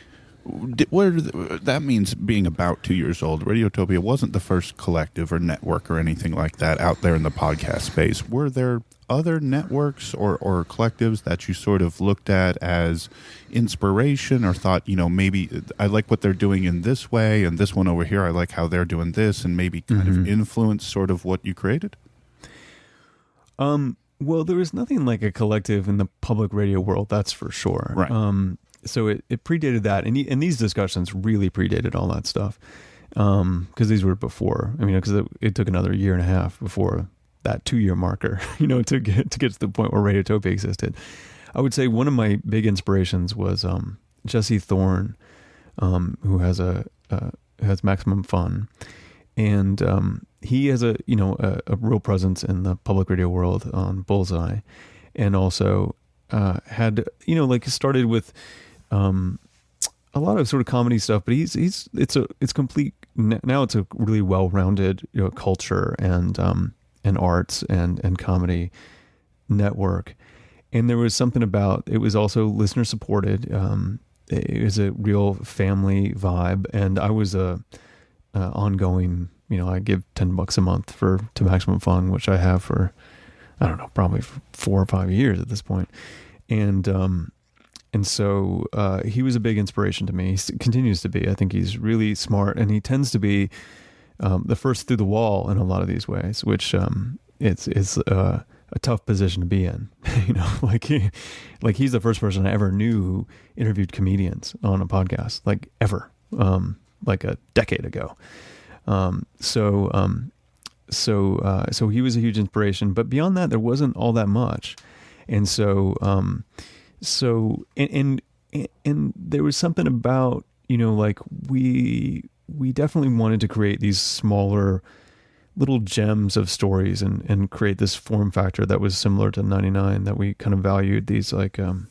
that means being about 2 years old. Radiotopia wasn't the first collective or network or anything like that out there in the podcast space. Were there other networks or collectives that you sort of looked at as inspiration, or thought, maybe I like what they're doing in this way, and this one over here, I like how they're doing this, and maybe kind of influence sort of what you created? Well, there was nothing like a collective in the public radio world, that's for sure. Right. So it predated that, and these discussions really predated all that stuff. because these were before. I mean, because it took another year and a half before that 2-year marker, to get to the point where Radiotopia existed. I would say one of my big inspirations was Jesse Thorne, who has Maximum Fun, and he has a real presence in the public radio world on Bullseye, and also had started with a lot of sort of comedy stuff, but it's complete now. It's a really well-rounded culture and arts and comedy network. And there was something about it was also listener supported. It was a real family vibe, and I was a ongoing. I give $10 a month to Maximum Fun, which I have for I don't know, probably 4 or 5 years at this point, and so he was a big inspiration to me. He continues to be. I think he's really smart, and he tends to be the first through the wall in a lot of these ways, which it's a tough position to be in. Like he's the first person I ever knew who interviewed comedians on a podcast, like ever, like a decade ago. So he was a huge inspiration, but beyond that, there wasn't all that much. And and there was something about, like we definitely wanted to create these smaller little gems of stories and create this form factor that was similar to 99, that we kind of valued these 10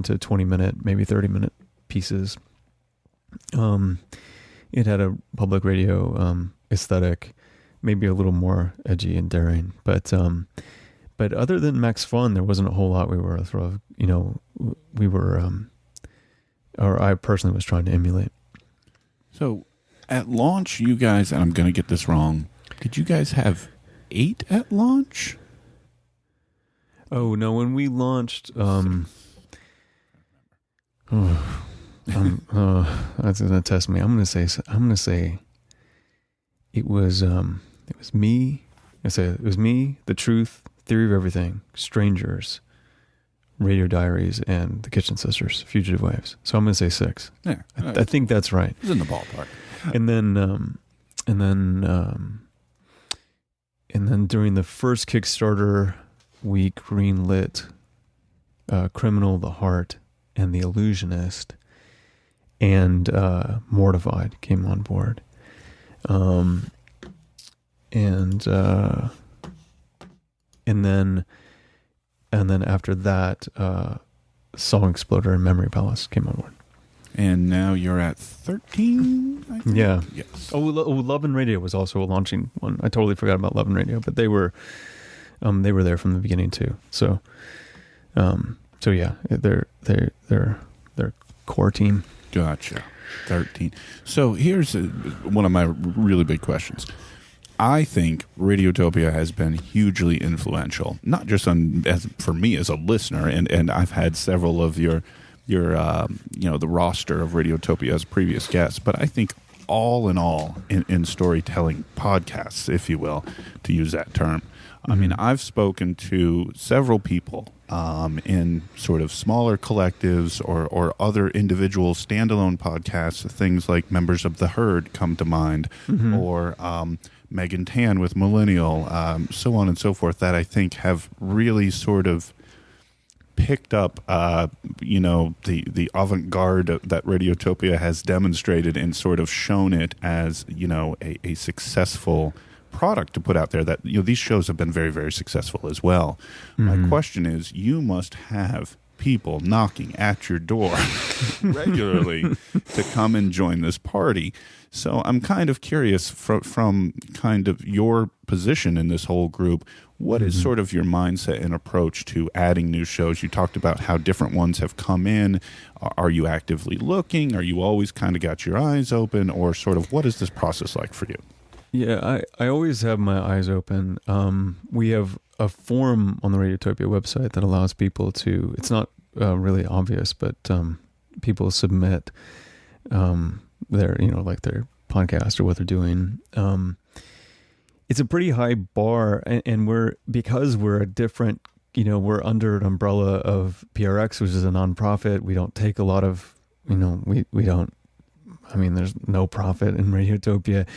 to 20 minute, maybe 30 minute pieces. It had a public radio aesthetic, maybe a little more edgy and daring, but other than Max Fun, there wasn't a whole lot we were sort of, or I personally was trying to emulate. So at launch, you guys, and I'm going to get this wrong, did you guys have 8 at launch? Oh, no, when we launched, that's going to test me. I'm going to say it was me. It was me, The Truth, Theory of Everything, Strangers, Radio Diaries, and The Kitchen Sisters, Fugitive Waves. So I'm going to say 6. Yeah, I think that's right. It's in the ballpark. And then during the first Kickstarter, we greenlit Criminal, The Heart, and The Illusionist, and Mortified came on board. And then after that, Song Exploder and Memory Palace came on board. And now you're at 13, I think? Yeah. Yes. Love and Radio was also a launching one. I totally forgot about Love and Radio, but they were there from the beginning too. So yeah, they're core team. Gotcha. 13. So here's one of my really big questions. I think Radiotopia has been hugely influential, not just for me as a listener, and I've had several of your the roster of Radiotopia as previous guests, but I think all in all in storytelling podcasts, if you will, to use that term. I mean, I've spoken to several people in sort of smaller collectives or other individual standalone podcasts, things like Members of the Herd come to mind, or Megan Tan with Millennial, so on and so forth, that I think have really sort of picked up, the avant-garde that Radiotopia has demonstrated and sort of shown it as, a successful product to put out there, that these shows have been very, very successful as well. My question is, you must have people knocking at your door regularly to come and join this party. So I'm kind of curious from kind of your position in this whole group, what is sort of your mindset and approach to adding new shows? You talked about how different ones have come in. Are you actively looking? Are you always kind of got your eyes open? Or sort of what is this process like for you? Yeah, I always have my eyes open. We have a form on the Radiotopia website that allows people to, it's not really obvious, but people submit their podcast or what they're doing. It's a pretty high bar, and because we're a different, we're under an umbrella of PRX, which is a nonprofit. We don't take a lot of, we don't, I mean, there's no profit in Radiotopia.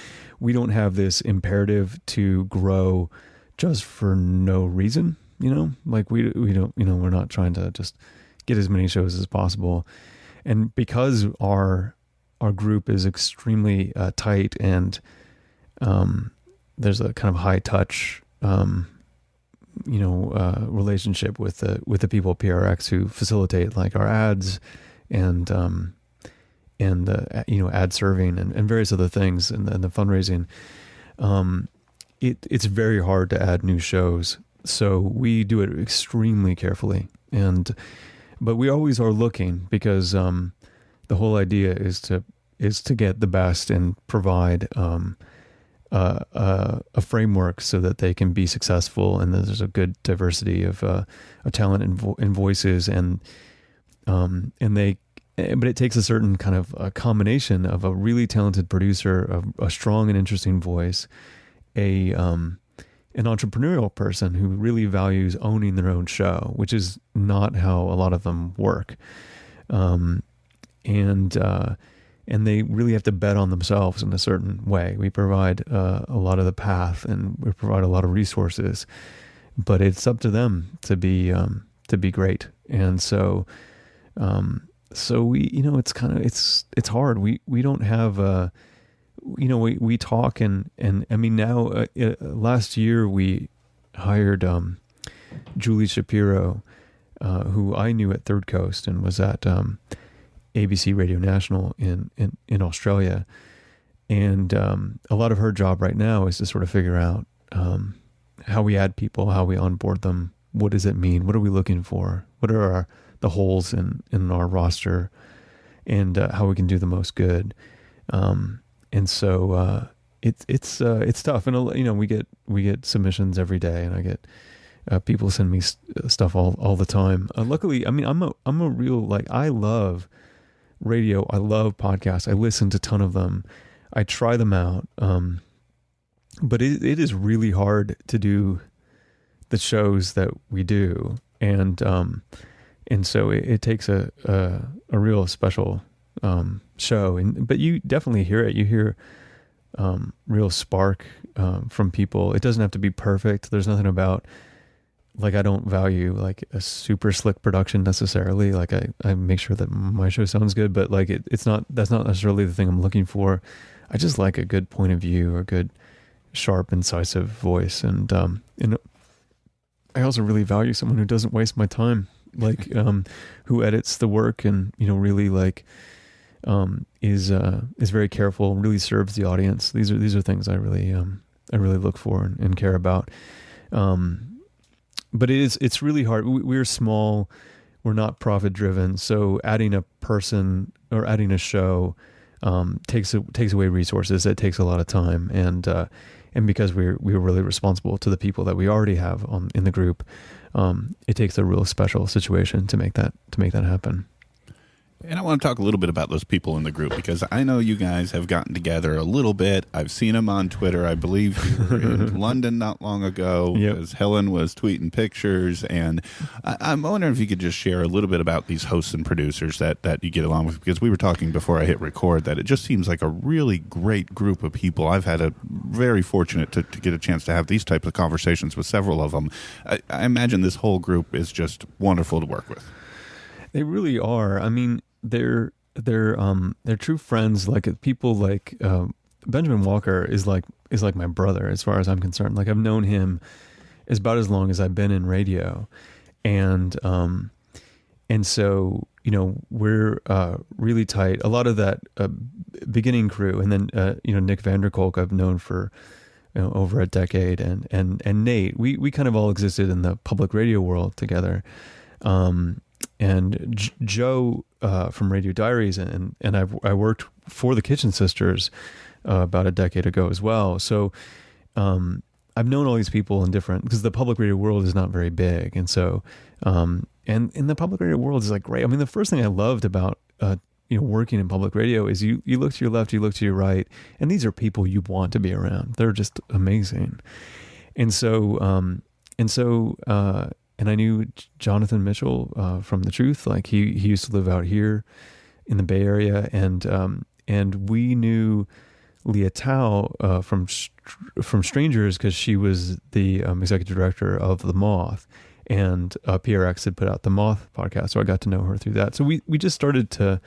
We don't have this imperative to grow just for no reason, like we don't, we're not trying to just get as many shows as possible. And because our group is extremely tight, and there's a kind of high touch, relationship with the people at PRX who facilitate like our ads and ad serving and various other things and the fundraising. It's very hard to add new shows, so we do it extremely carefully. But we always are looking, because the whole idea is to get the best and provide a framework so that they can be successful, and there's a good diversity of talent and voices, but it takes a certain kind of a combination of a really talented producer, a strong and interesting voice, an entrepreneurial person who really values owning their own show, which is not how a lot of them work. And they really have to bet on themselves in a certain way. We provide a lot of the path, and we provide a lot of resources, but it's up to them to be great. And so we, it's hard. We don't have we talk and I mean, now last year we hired Julie Shapiro, who I knew at Third Coast and was at ABC Radio National in Australia. And a lot of her job right now is to sort of figure out how we add people, how we onboard them. What does it mean? What are we looking for? What are the holes in our roster, and how we can do the most good. And so it's tough. And we get submissions every day, and I get people send me stuff all the time. Luckily, I mean, I'm a real, like, I love radio. I love podcasts. I listen to a ton of them. I try them out. But it is really hard to do the shows that we do. And so it takes a real special show. But you definitely hear it. You hear real spark from people. It doesn't have to be perfect. There's nothing about, like, I don't value like a super slick production necessarily. Like I make sure that my show sounds good, but like that's not necessarily the thing I'm looking for. I just like a good point of view, or a good, sharp, incisive voice. And I also really value someone who doesn't waste my time, like who edits the work and really like is very careful, really serves the audience. These are things I really look for and care about. But it's really hard. We're small. We're not profit driven. So adding a person or adding a show takes away resources. It takes a lot of time, and because we're really responsible to the people that we already have in the group, it takes a real special situation to make that happen. And I want to talk a little bit about those people in the group, because I know you guys have gotten together a little bit. I've seen them on Twitter. I believe you were in London not long ago, because Helen was tweeting pictures. And I'm wondering if you could just share a little bit about these hosts and producers that you get along with, because we were talking before I hit record that it just seems like a really great group of people. I've had a very fortunate to get a chance to have these types of conversations with several of them. I imagine this whole group is just wonderful to work with. They really are. I mean, they're true friends. Like, people like Benjamin Walker is like my brother as far as I'm concerned. Like, I've known him about as long as I've been in radio, and so we're really tight. A lot of that beginning crew, and then Nick Vanderkolk I've known for over a decade, and Nate. We kind of all existed in the public radio world together. And Joe from Radio Diaries, and I worked for the Kitchen Sisters about a decade ago as well. So I've known all these people in different, because the public radio world is not very big, and so and in the public radio world is like great. I mean, the first thing I loved about working in public radio is you look to your left, you look to your right, and these are people you want to be around. They're just amazing, and so. And I knew Jonathan Mitchell from The Truth. Like, he used to live out here in the Bay Area, and and we knew Leah Tao from Strangers because she was the executive director of The Moth, and PRX had put out the Moth podcast, so I got to know her through that. So we just started to.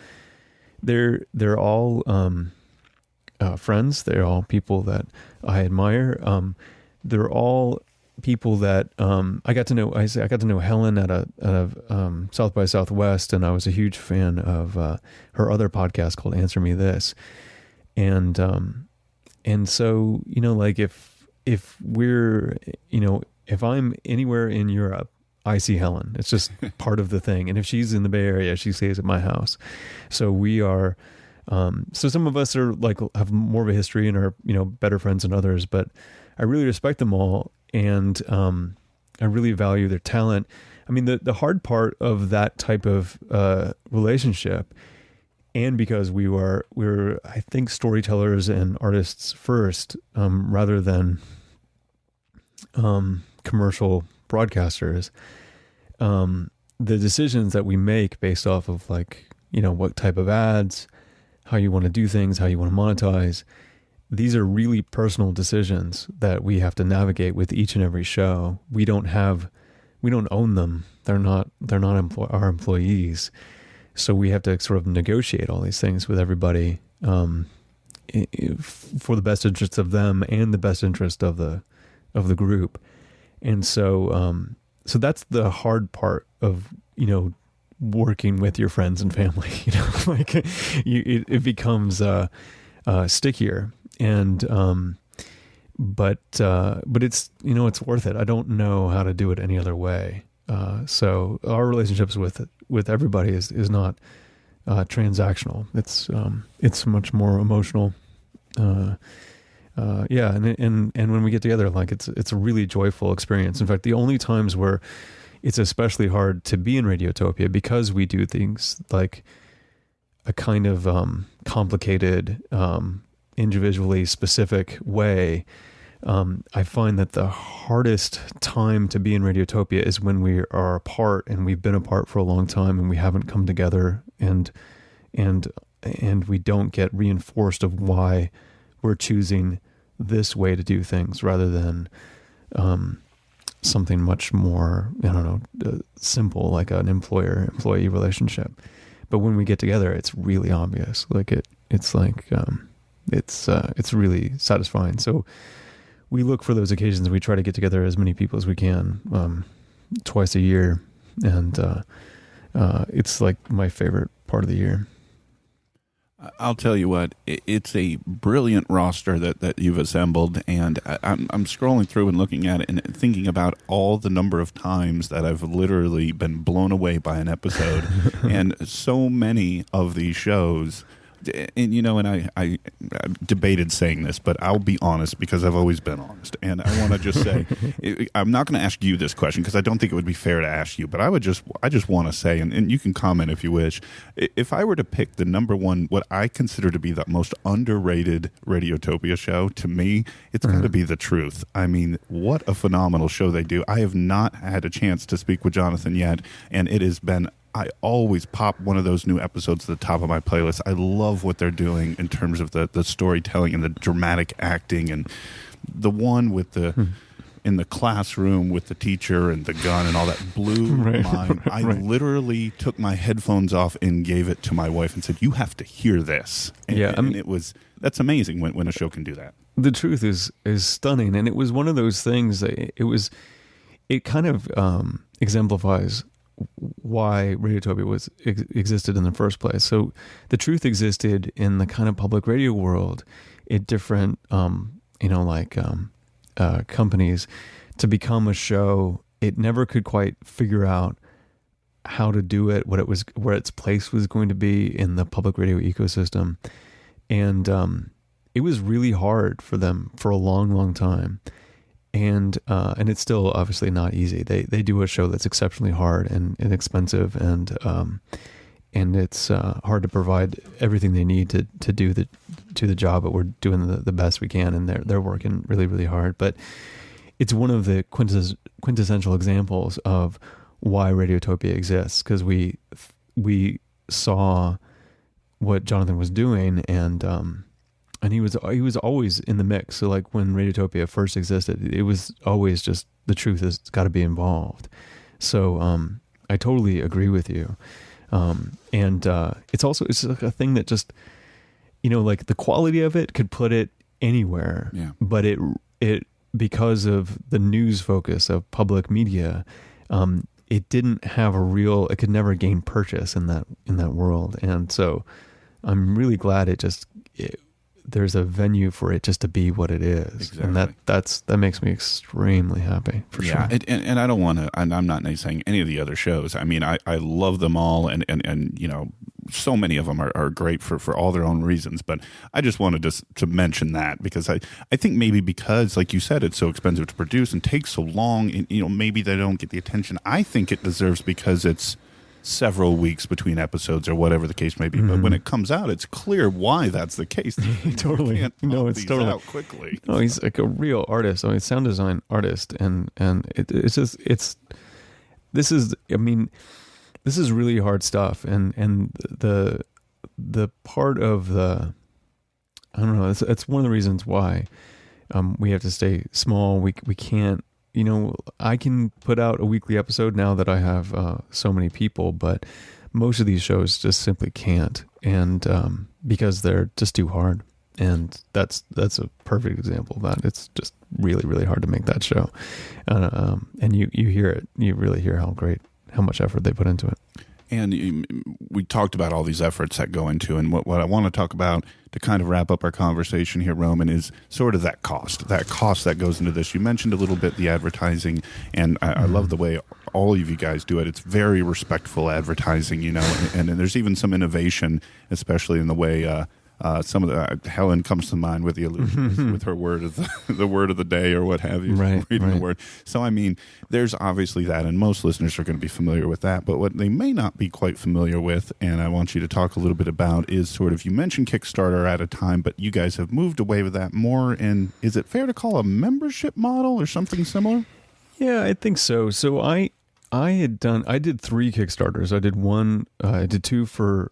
They're all friends. They're all people that I admire. They're all people that I got to know. I got to know Helen at a South by Southwest, and I was a huge fan of her other podcast called Answer Me This. And so, like if we're, if I'm anywhere in Europe, I see Helen. It's just part of the thing. And if she's in the Bay Area, she stays at my house. So we are, so some of us are like, have more of a history and are, better friends than others, but I really respect them all. And, I really value their talent. I mean, the hard part of that type of, relationship, and because we're I think storytellers and artists first, rather than commercial broadcasters, the decisions that we make based off of what type of ads, how you want to do things, how you want to monetize, these are really personal decisions that we have to navigate with each and every show. We don't own them. They're not our employees. So we have to sort of negotiate all these things with everybody for the best interest of them and the best interest of the group. And so so that's the hard part of working with your friends and family. It becomes stickier, and but it's it's worth it. I don't know how to do it any other way. So our relationships with everybody is not transactional. It's much more emotional. And when we get together, it's a really joyful experience. In fact, the only times where it's especially hard to be in Radiotopia, because we do things like a kind of complicated, individually specific way, I find that the hardest time to be in Radiotopia is when we are apart, and we've been apart for a long time, and we haven't come together, and we don't get reinforced of why we're choosing this way to do things rather than something much more, simple, like an employer-employee relationship. But when we get together, it's really obvious. It's really satisfying. So we look for those occasions. We try to get together as many people as we can, twice a year. And it's like my favorite part of the year. I'll tell you what, it's a brilliant roster that you've assembled, and I'm scrolling through and looking at it and thinking about all the number of times that I've literally been blown away by an episode, and so many of these shows. And I debated saying this, but I'll be honest because I've always been honest. And I want to just say, I'm not going to ask you this question because I don't think it would be fair to ask you, but I just want to say, and you can comment if you wish, if I were to pick the number one, what I consider to be the most underrated Radiotopia show, to me, it's got to be The Truth. I mean, what a phenomenal show they do. I have not had a chance to speak with Jonathan yet, and it has been, I always pop one of those new episodes to the top of my playlist. I love what they're doing in terms of the storytelling and the dramatic acting, and the one with in the classroom with the teacher and the gun and all that blew my mind. I literally took my headphones off and gave it to my wife and said, "You have to hear this." And that's amazing when a show can do that. The Truth is stunning, and it was one of those things that it kind of exemplifies why Radiotopia existed in the first place. So The Truth existed in the kind of public radio world at different companies to become a show. It never could quite figure out how to do it, where its place was going to be in the public radio ecosystem, and it was really hard for them for a long time. And it's still obviously not easy. They do a show that's exceptionally hard and expensive, and it's hard to provide everything they need to do the job. But we're doing the best we can, and they're working really, really hard. But it's one of the quintessential examples of why Radiotopia exists, because we saw what Jonathan was doing, and he was always in the mix. So like when Radiotopia first existed, it was always just the truth has got to be involved. So I totally agree with you. And it's like a thing that just, like the quality of it could put it anywhere, but it because of the news focus of public media, it didn't have it could never gain purchase in that world. And so I'm really glad there's a venue for it just to be what it is. Exactly. And that makes me extremely happy, for sure. And I don't want to, I'm not saying any of the other shows. I mean, I love them all, and so many of them are great for all their own reasons, but I just wanted to mention that because I think maybe because, like you said, it's so expensive to produce and takes so long, and, maybe they don't get the attention I think it deserves because it's several weeks between episodes or whatever the case may be. But when it comes out, it's clear why that's the case. Totally. It's totally out quickly. No, he's like a real artist. I mean, sound design artist, and this is really hard stuff. And the part of I don't know. It's one of the reasons why we have to stay small. We can't. I can put out a weekly episode now that I have so many people, but most of these shows just simply can't, and because they're just too hard. And that's a perfect example of that. It's just really, really hard to make that show, and you hear it. You really hear how much effort they put into it. And we talked about all these efforts that go into, and what I want to talk about to kind of wrap up our conversation here, Roman, is sort of that cost that goes into this. You mentioned a little bit the advertising, and I love the way all of you guys do it. It's very respectful advertising, and there's even some innovation, especially in the way some of the Helen comes to mind with the illusion with her word of the word of the day or what have you, reading the word. So I mean, there's obviously that, and most listeners are going to be familiar with that. But what they may not be quite familiar with, and I want you to talk a little bit about, is sort of, you mentioned Kickstarter at a time, but you guys have moved away with that more. And is it fair to call a membership model or something similar? Yeah, I think so. So I did 3 Kickstarters. I did 2 for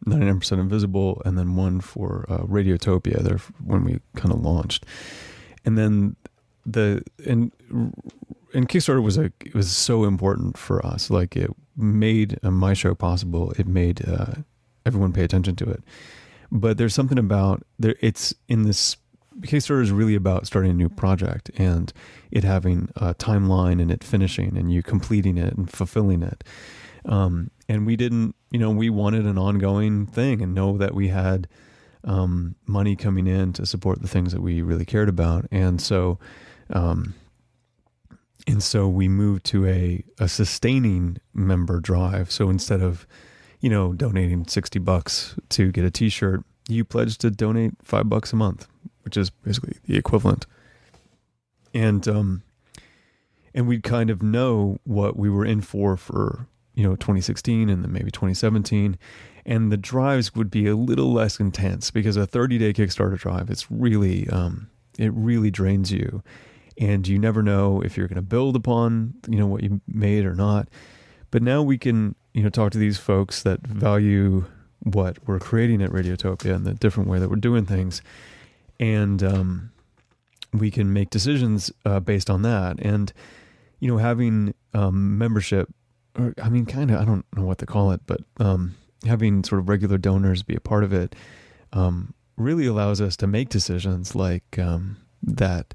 99% Invisible, and then 1 for Radiotopia there when we kind of launched. And then and Kickstarter was so important for us. Like, it made my show possible. It made everyone pay attention to it. But there's something about it's in this. Kickstarter is really about starting a new project and it having a timeline and it finishing and you completing it and fulfilling it. And we didn't, we wanted an ongoing thing and know that we had money coming in to support the things that we really cared about. And so we moved to a sustaining member drive. So instead of, donating $60 to get a t-shirt, you pledge to donate $5 a month, which is basically the equivalent. And we'd kind of know what we were in for 2016 and then maybe 2017. And the drives would be a little less intense because a 30-day Kickstarter drive, it's really, it really drains you. And you never know if you're going to build upon, what you made or not. But now we can, talk to these folks that value what we're creating at Radiotopia and the different way that we're doing things. And we can make decisions based on that. And, having membership, or I mean, kind of, I don't know what to call it, but having sort of regular donors be a part of it really allows us to make decisions like that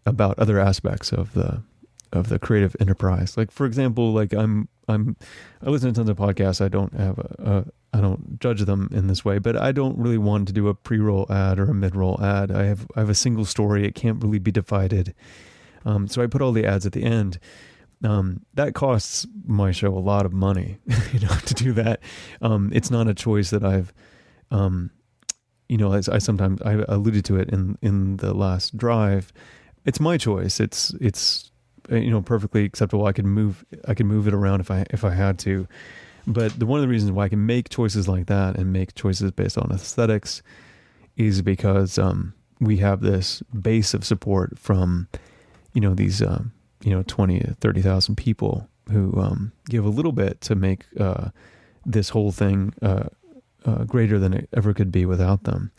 about other aspects of the creative enterprise. Like, for example, like I listen to tons of podcasts. I don't judge them in this way, but I don't really want to do a pre-roll ad or a mid-roll ad. I have a single story. It can't really be divided. So I put all the ads at the end. That costs my show a lot of money, to do that. It's not a choice that I've, as I alluded to it in the last drive. It's my choice. It's perfectly acceptable. I can move it around if I had to. But one of the reasons why I can make choices like that and make choices based on aesthetics is because we have this base of support from these 20 to 30,000 people who give a little bit to make this whole thing greater than it ever could be without them.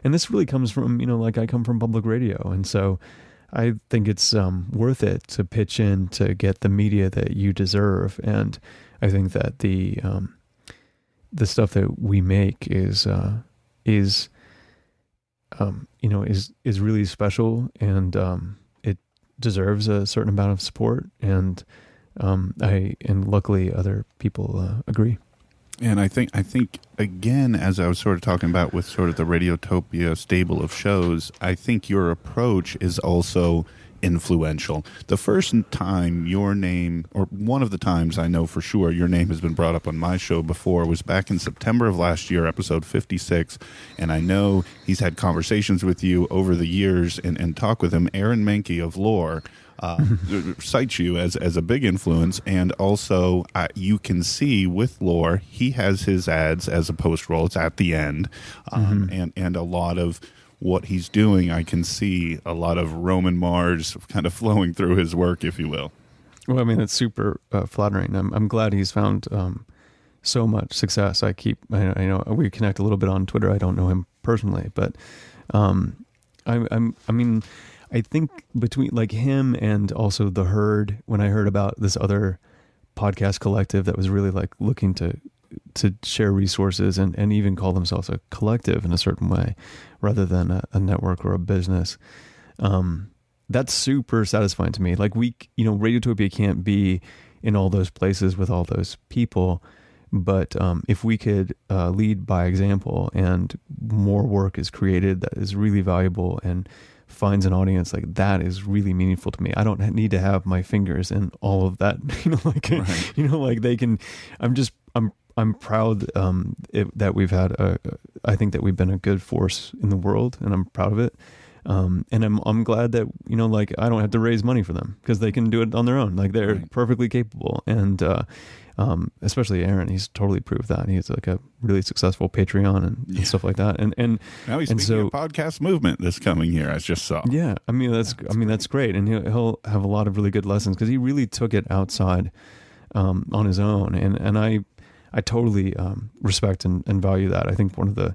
And this really comes from, like I come from public radio. And so I think it's worth it to pitch in to get the media that you deserve. And I think that the stuff that we make is really special, and it deserves a certain amount of support. And luckily other people agree. And I think again, as I was sort of talking about with sort of the Radiotopia stable of shows, I think your approach is also influential. The first time your name, or one of the times I know for sure your name has been brought up on my show before, was back in September of last year, episode 56. And I know he's had conversations with you over the years and talk with him. Aaron Mahnke of Lore cites you as a big influence, and also you can see with Lore, he has his ads as a post-roll. It's at the end, and a lot of what he's doing, I can see a lot of Roman Mars kind of flowing through his work, if you will. Well, I mean, it's super flattering. I'm glad he's found so much success. I know we connect a little bit on Twitter. I don't know him personally, but I think between like him and also The Herd, when I heard about this other podcast collective that was really like looking to share resources and even call themselves a collective in a certain way rather than a network or a business, that's super satisfying to me. Like Radiotopia can't be in all those places with all those people, but if we could lead by example and more work is created that is really valuable and finds an audience, like that is really meaningful to me. I don't need to have my fingers in all of that, like they can. I'm proud that we've had I think that we've been a good force in the world, and I'm proud of it. And I'm glad that like I don't have to raise money for them because they can do it on their own. Like they're perfectly capable, and especially Aaron, he's totally proved that. He's like a really successful Patreon and stuff like that. And now he's speaking of podcast movement this coming year. I just saw. Yeah, that's great, and he'll have a lot of really good lessons because he really took it outside on his own, and I totally respect and value that. I think one of the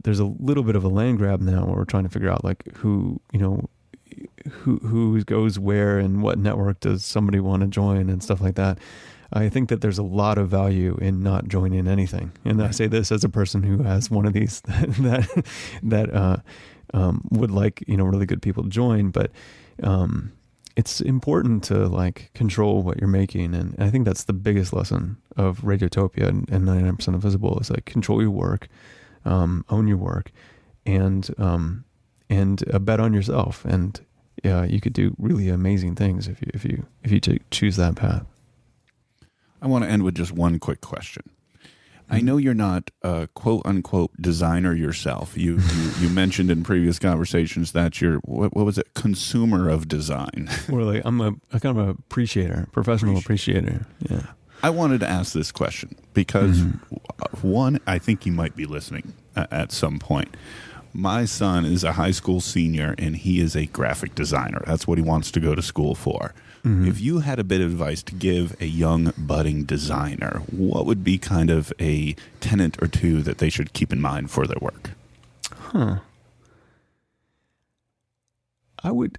there's a little bit of a land grab now where we're trying to figure out like who goes where and what network does somebody want to join and stuff like that. I think that there's a lot of value in not joining anything. And I say this as a person who has one of these that would like, really good people to join, but it's important to like control what you're making. And I think that's the biggest lesson of Radiotopia and 99% Invisible is like control your work, own your work, and bet on yourself. And you could do really amazing things if you choose that path. I want to end with just one quick question. I know you're not a quote unquote designer yourself. You mentioned in previous conversations that you're what was it, consumer of design. Well, like I'm a kind of appreciator, professional appreciator. Yeah. I wanted to ask this question because one, I think you might be listening at some point. My son is a high school senior and he is a graphic designer. That's what he wants to go to school for. If you had a bit of advice to give a young budding designer, what would be kind of a tenet or two that they should keep in mind for their work? I would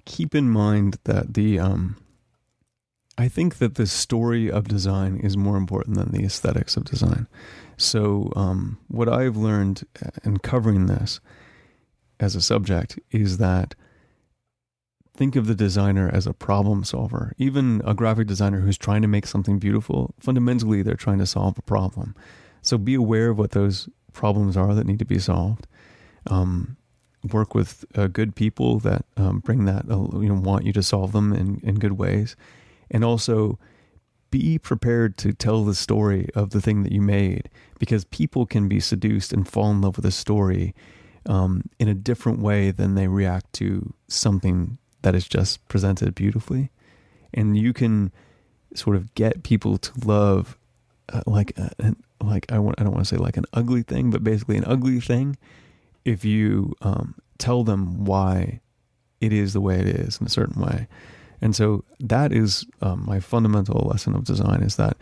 keep in mind that I think that the story of design is more important than the aesthetics of design. So what I've learned in covering this as a subject is that think of the designer as a problem solver. Even a graphic designer who's trying to make something beautiful, fundamentally they're trying to solve a problem. So be aware of what those problems are that need to be solved. Work with good people that bring that, want you to solve them in good ways. And also be prepared to tell the story of the thing that you made, because people can be seduced and fall in love with a story in a different way than they react to something that is just presented beautifully. And you can sort of get people to love I don't want to say like an ugly thing, but basically an ugly thing if you tell them why it is the way it is in a certain way. And so that is my fundamental lesson of design, is that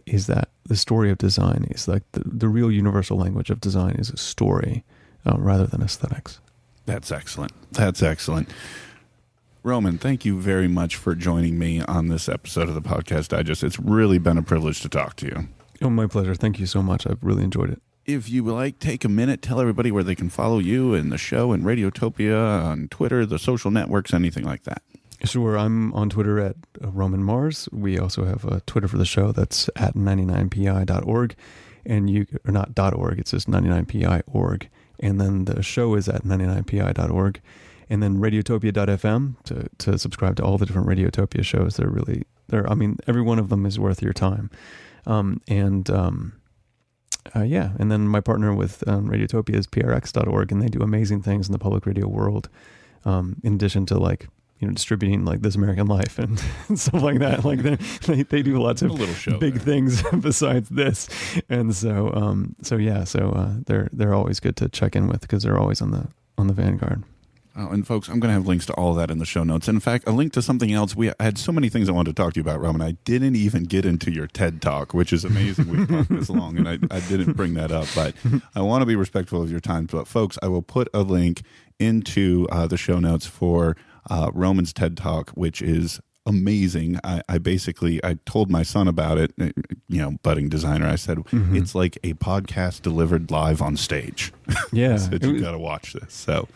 is that the story of design is like the real universal language of design is a story rather than aesthetics. That's excellent. That's excellent. Roman, thank you very much for joining me on this episode of the Podcast Digest. It's really been a privilege to talk to you. Oh, my pleasure. Thank you so much. I've really enjoyed it. If you would like, take a minute, tell everybody where they can follow you and the show and Radiotopia on Twitter, the social networks, anything like that. Sure. I'm on Twitter at Roman Mars. We also have a Twitter for the show that's at 99pi.org. And or not .org, it's just 99pi.org. And then the show is at 99pi.org. And then radiotopia.fm to subscribe to all the different Radiotopia shows. I mean, every one of them is worth your time. And then my partner with Radiotopia is prx.org, and they do amazing things in the public radio world. In addition to distributing like This American Life and stuff like that. Like they do lots of big things besides this. And they're always good to check in with because they're always on the vanguard. Oh, and folks, I'm going to have links to all of that in the show notes. And in fact, a link to something else. I had so many things I wanted to talk to you about, Roman. I didn't even get into your TED Talk, which is amazing. We've talked this long, and I didn't bring that up. But I want to be respectful of your time. But folks, I will put a link into the show notes for Roman's TED Talk, which is amazing. I told my son about it, budding designer. I said, It's like a podcast delivered live on stage. Yeah. I said, you got to watch this. So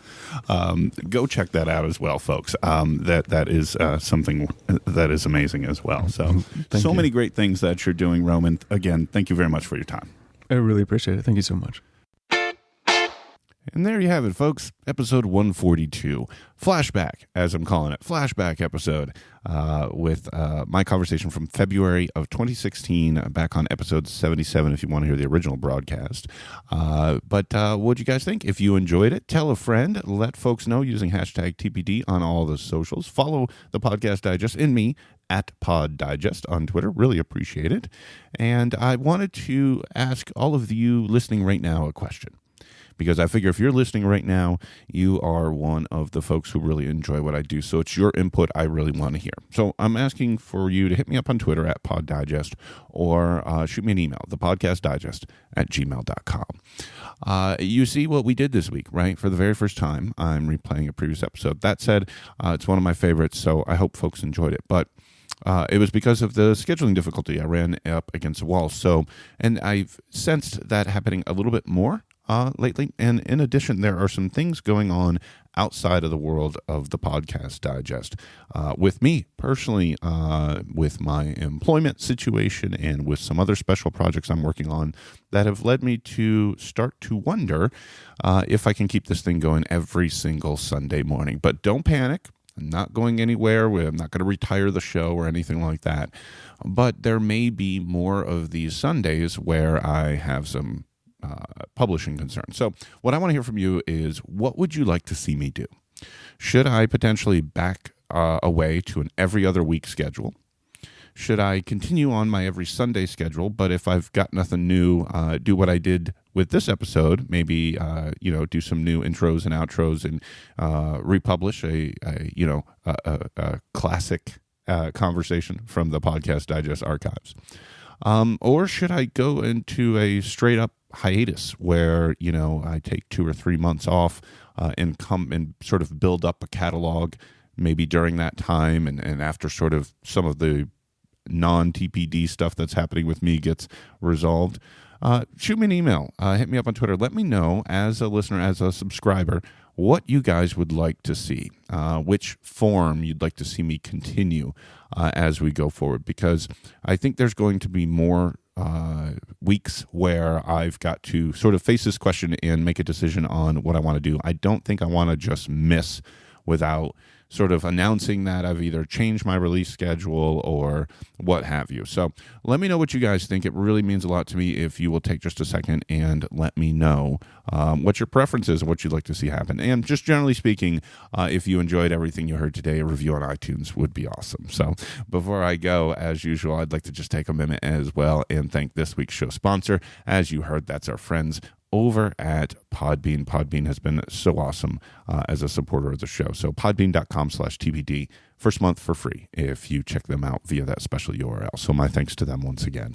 go check that out as well, folks. That is something that is amazing as well. So, many great things that you're doing, Roman. Again, thank you very much for your time. I really appreciate it. Thank you so much. And there you have it, folks. Episode 142. Flashback, as I'm calling it. Flashback episode with my conversation from February of 2016, back on episode 77 if you want to hear the original broadcast. But what'd you guys think? If you enjoyed it, tell a friend. Let folks know using hashtag TPD on all the socials. Follow the Podcast Digest and me at Pod Digest on Twitter. Really appreciate it. And I wanted to ask all of you listening right now a question. Because I figure if you're listening right now, you are one of the folks who really enjoy what I do. So it's your input I really want to hear. So I'm asking for you to hit me up on Twitter at PodDigest or shoot me an email, thepodcastdigest@gmail.com. You see what we did this week, right? For the very first time, I'm replaying a previous episode. That said, it's one of my favorites, so I hope folks enjoyed it. But it was because of the scheduling difficulty. I ran up against a wall. And I've sensed that happening a little bit more lately. And in addition, there are some things going on outside of the world of the Podcast Digest with me personally, with my employment situation and with some other special projects I'm working on that have led me to start to wonder if I can keep this thing going every single Sunday morning. But don't panic. I'm not going anywhere. I'm not going to retire the show or anything like that. But there may be more of these Sundays where I have some publishing concerns. So what I want to hear from you is, what would you like to see me do? Should I potentially back away to an every other week schedule? Should I continue on my every Sunday schedule, but if I've got nothing new, do what I did with this episode, maybe do some new intros and outros and republish a classic conversation from the Podcast Digest archives? Or should I go into a straight up hiatus where, I take 2 or 3 months off and come and sort of build up a catalog maybe during that time and after sort of some of the non-TPD stuff that's happening with me gets resolved? Shoot me an email. Hit me up on Twitter. Let me know as a listener, as a subscriber, what you guys would like to see, which form you'd like to see me continue as we go forward, because I think there's going to be more weeks where I've got to sort of face this question and make a decision on what I want to do. I don't think I want to just miss without sort of announcing that I've either changed my release schedule or what have you. So let me know what you guys think. It really means a lot to me if you will take just a second and let me know what your preference is and what you'd like to see happen. And just generally speaking, if you enjoyed everything you heard today, a review on iTunes would be awesome. So before I go, as usual, I'd like to just take a minute as well and thank this week's show sponsor. As you heard, that's our friends over at Podbean. Podbean has been so awesome as a supporter of the show. So podbean.com/TPD, first month for free if you check them out via that special URL. So my thanks to them once again.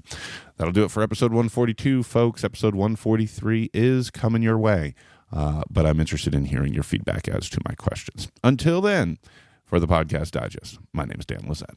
That'll do it for episode 142, folks. Episode 143 is coming your way, but I'm interested in hearing your feedback as to my questions. Until then, for the Podcast Digest, my name is Dan Lizette.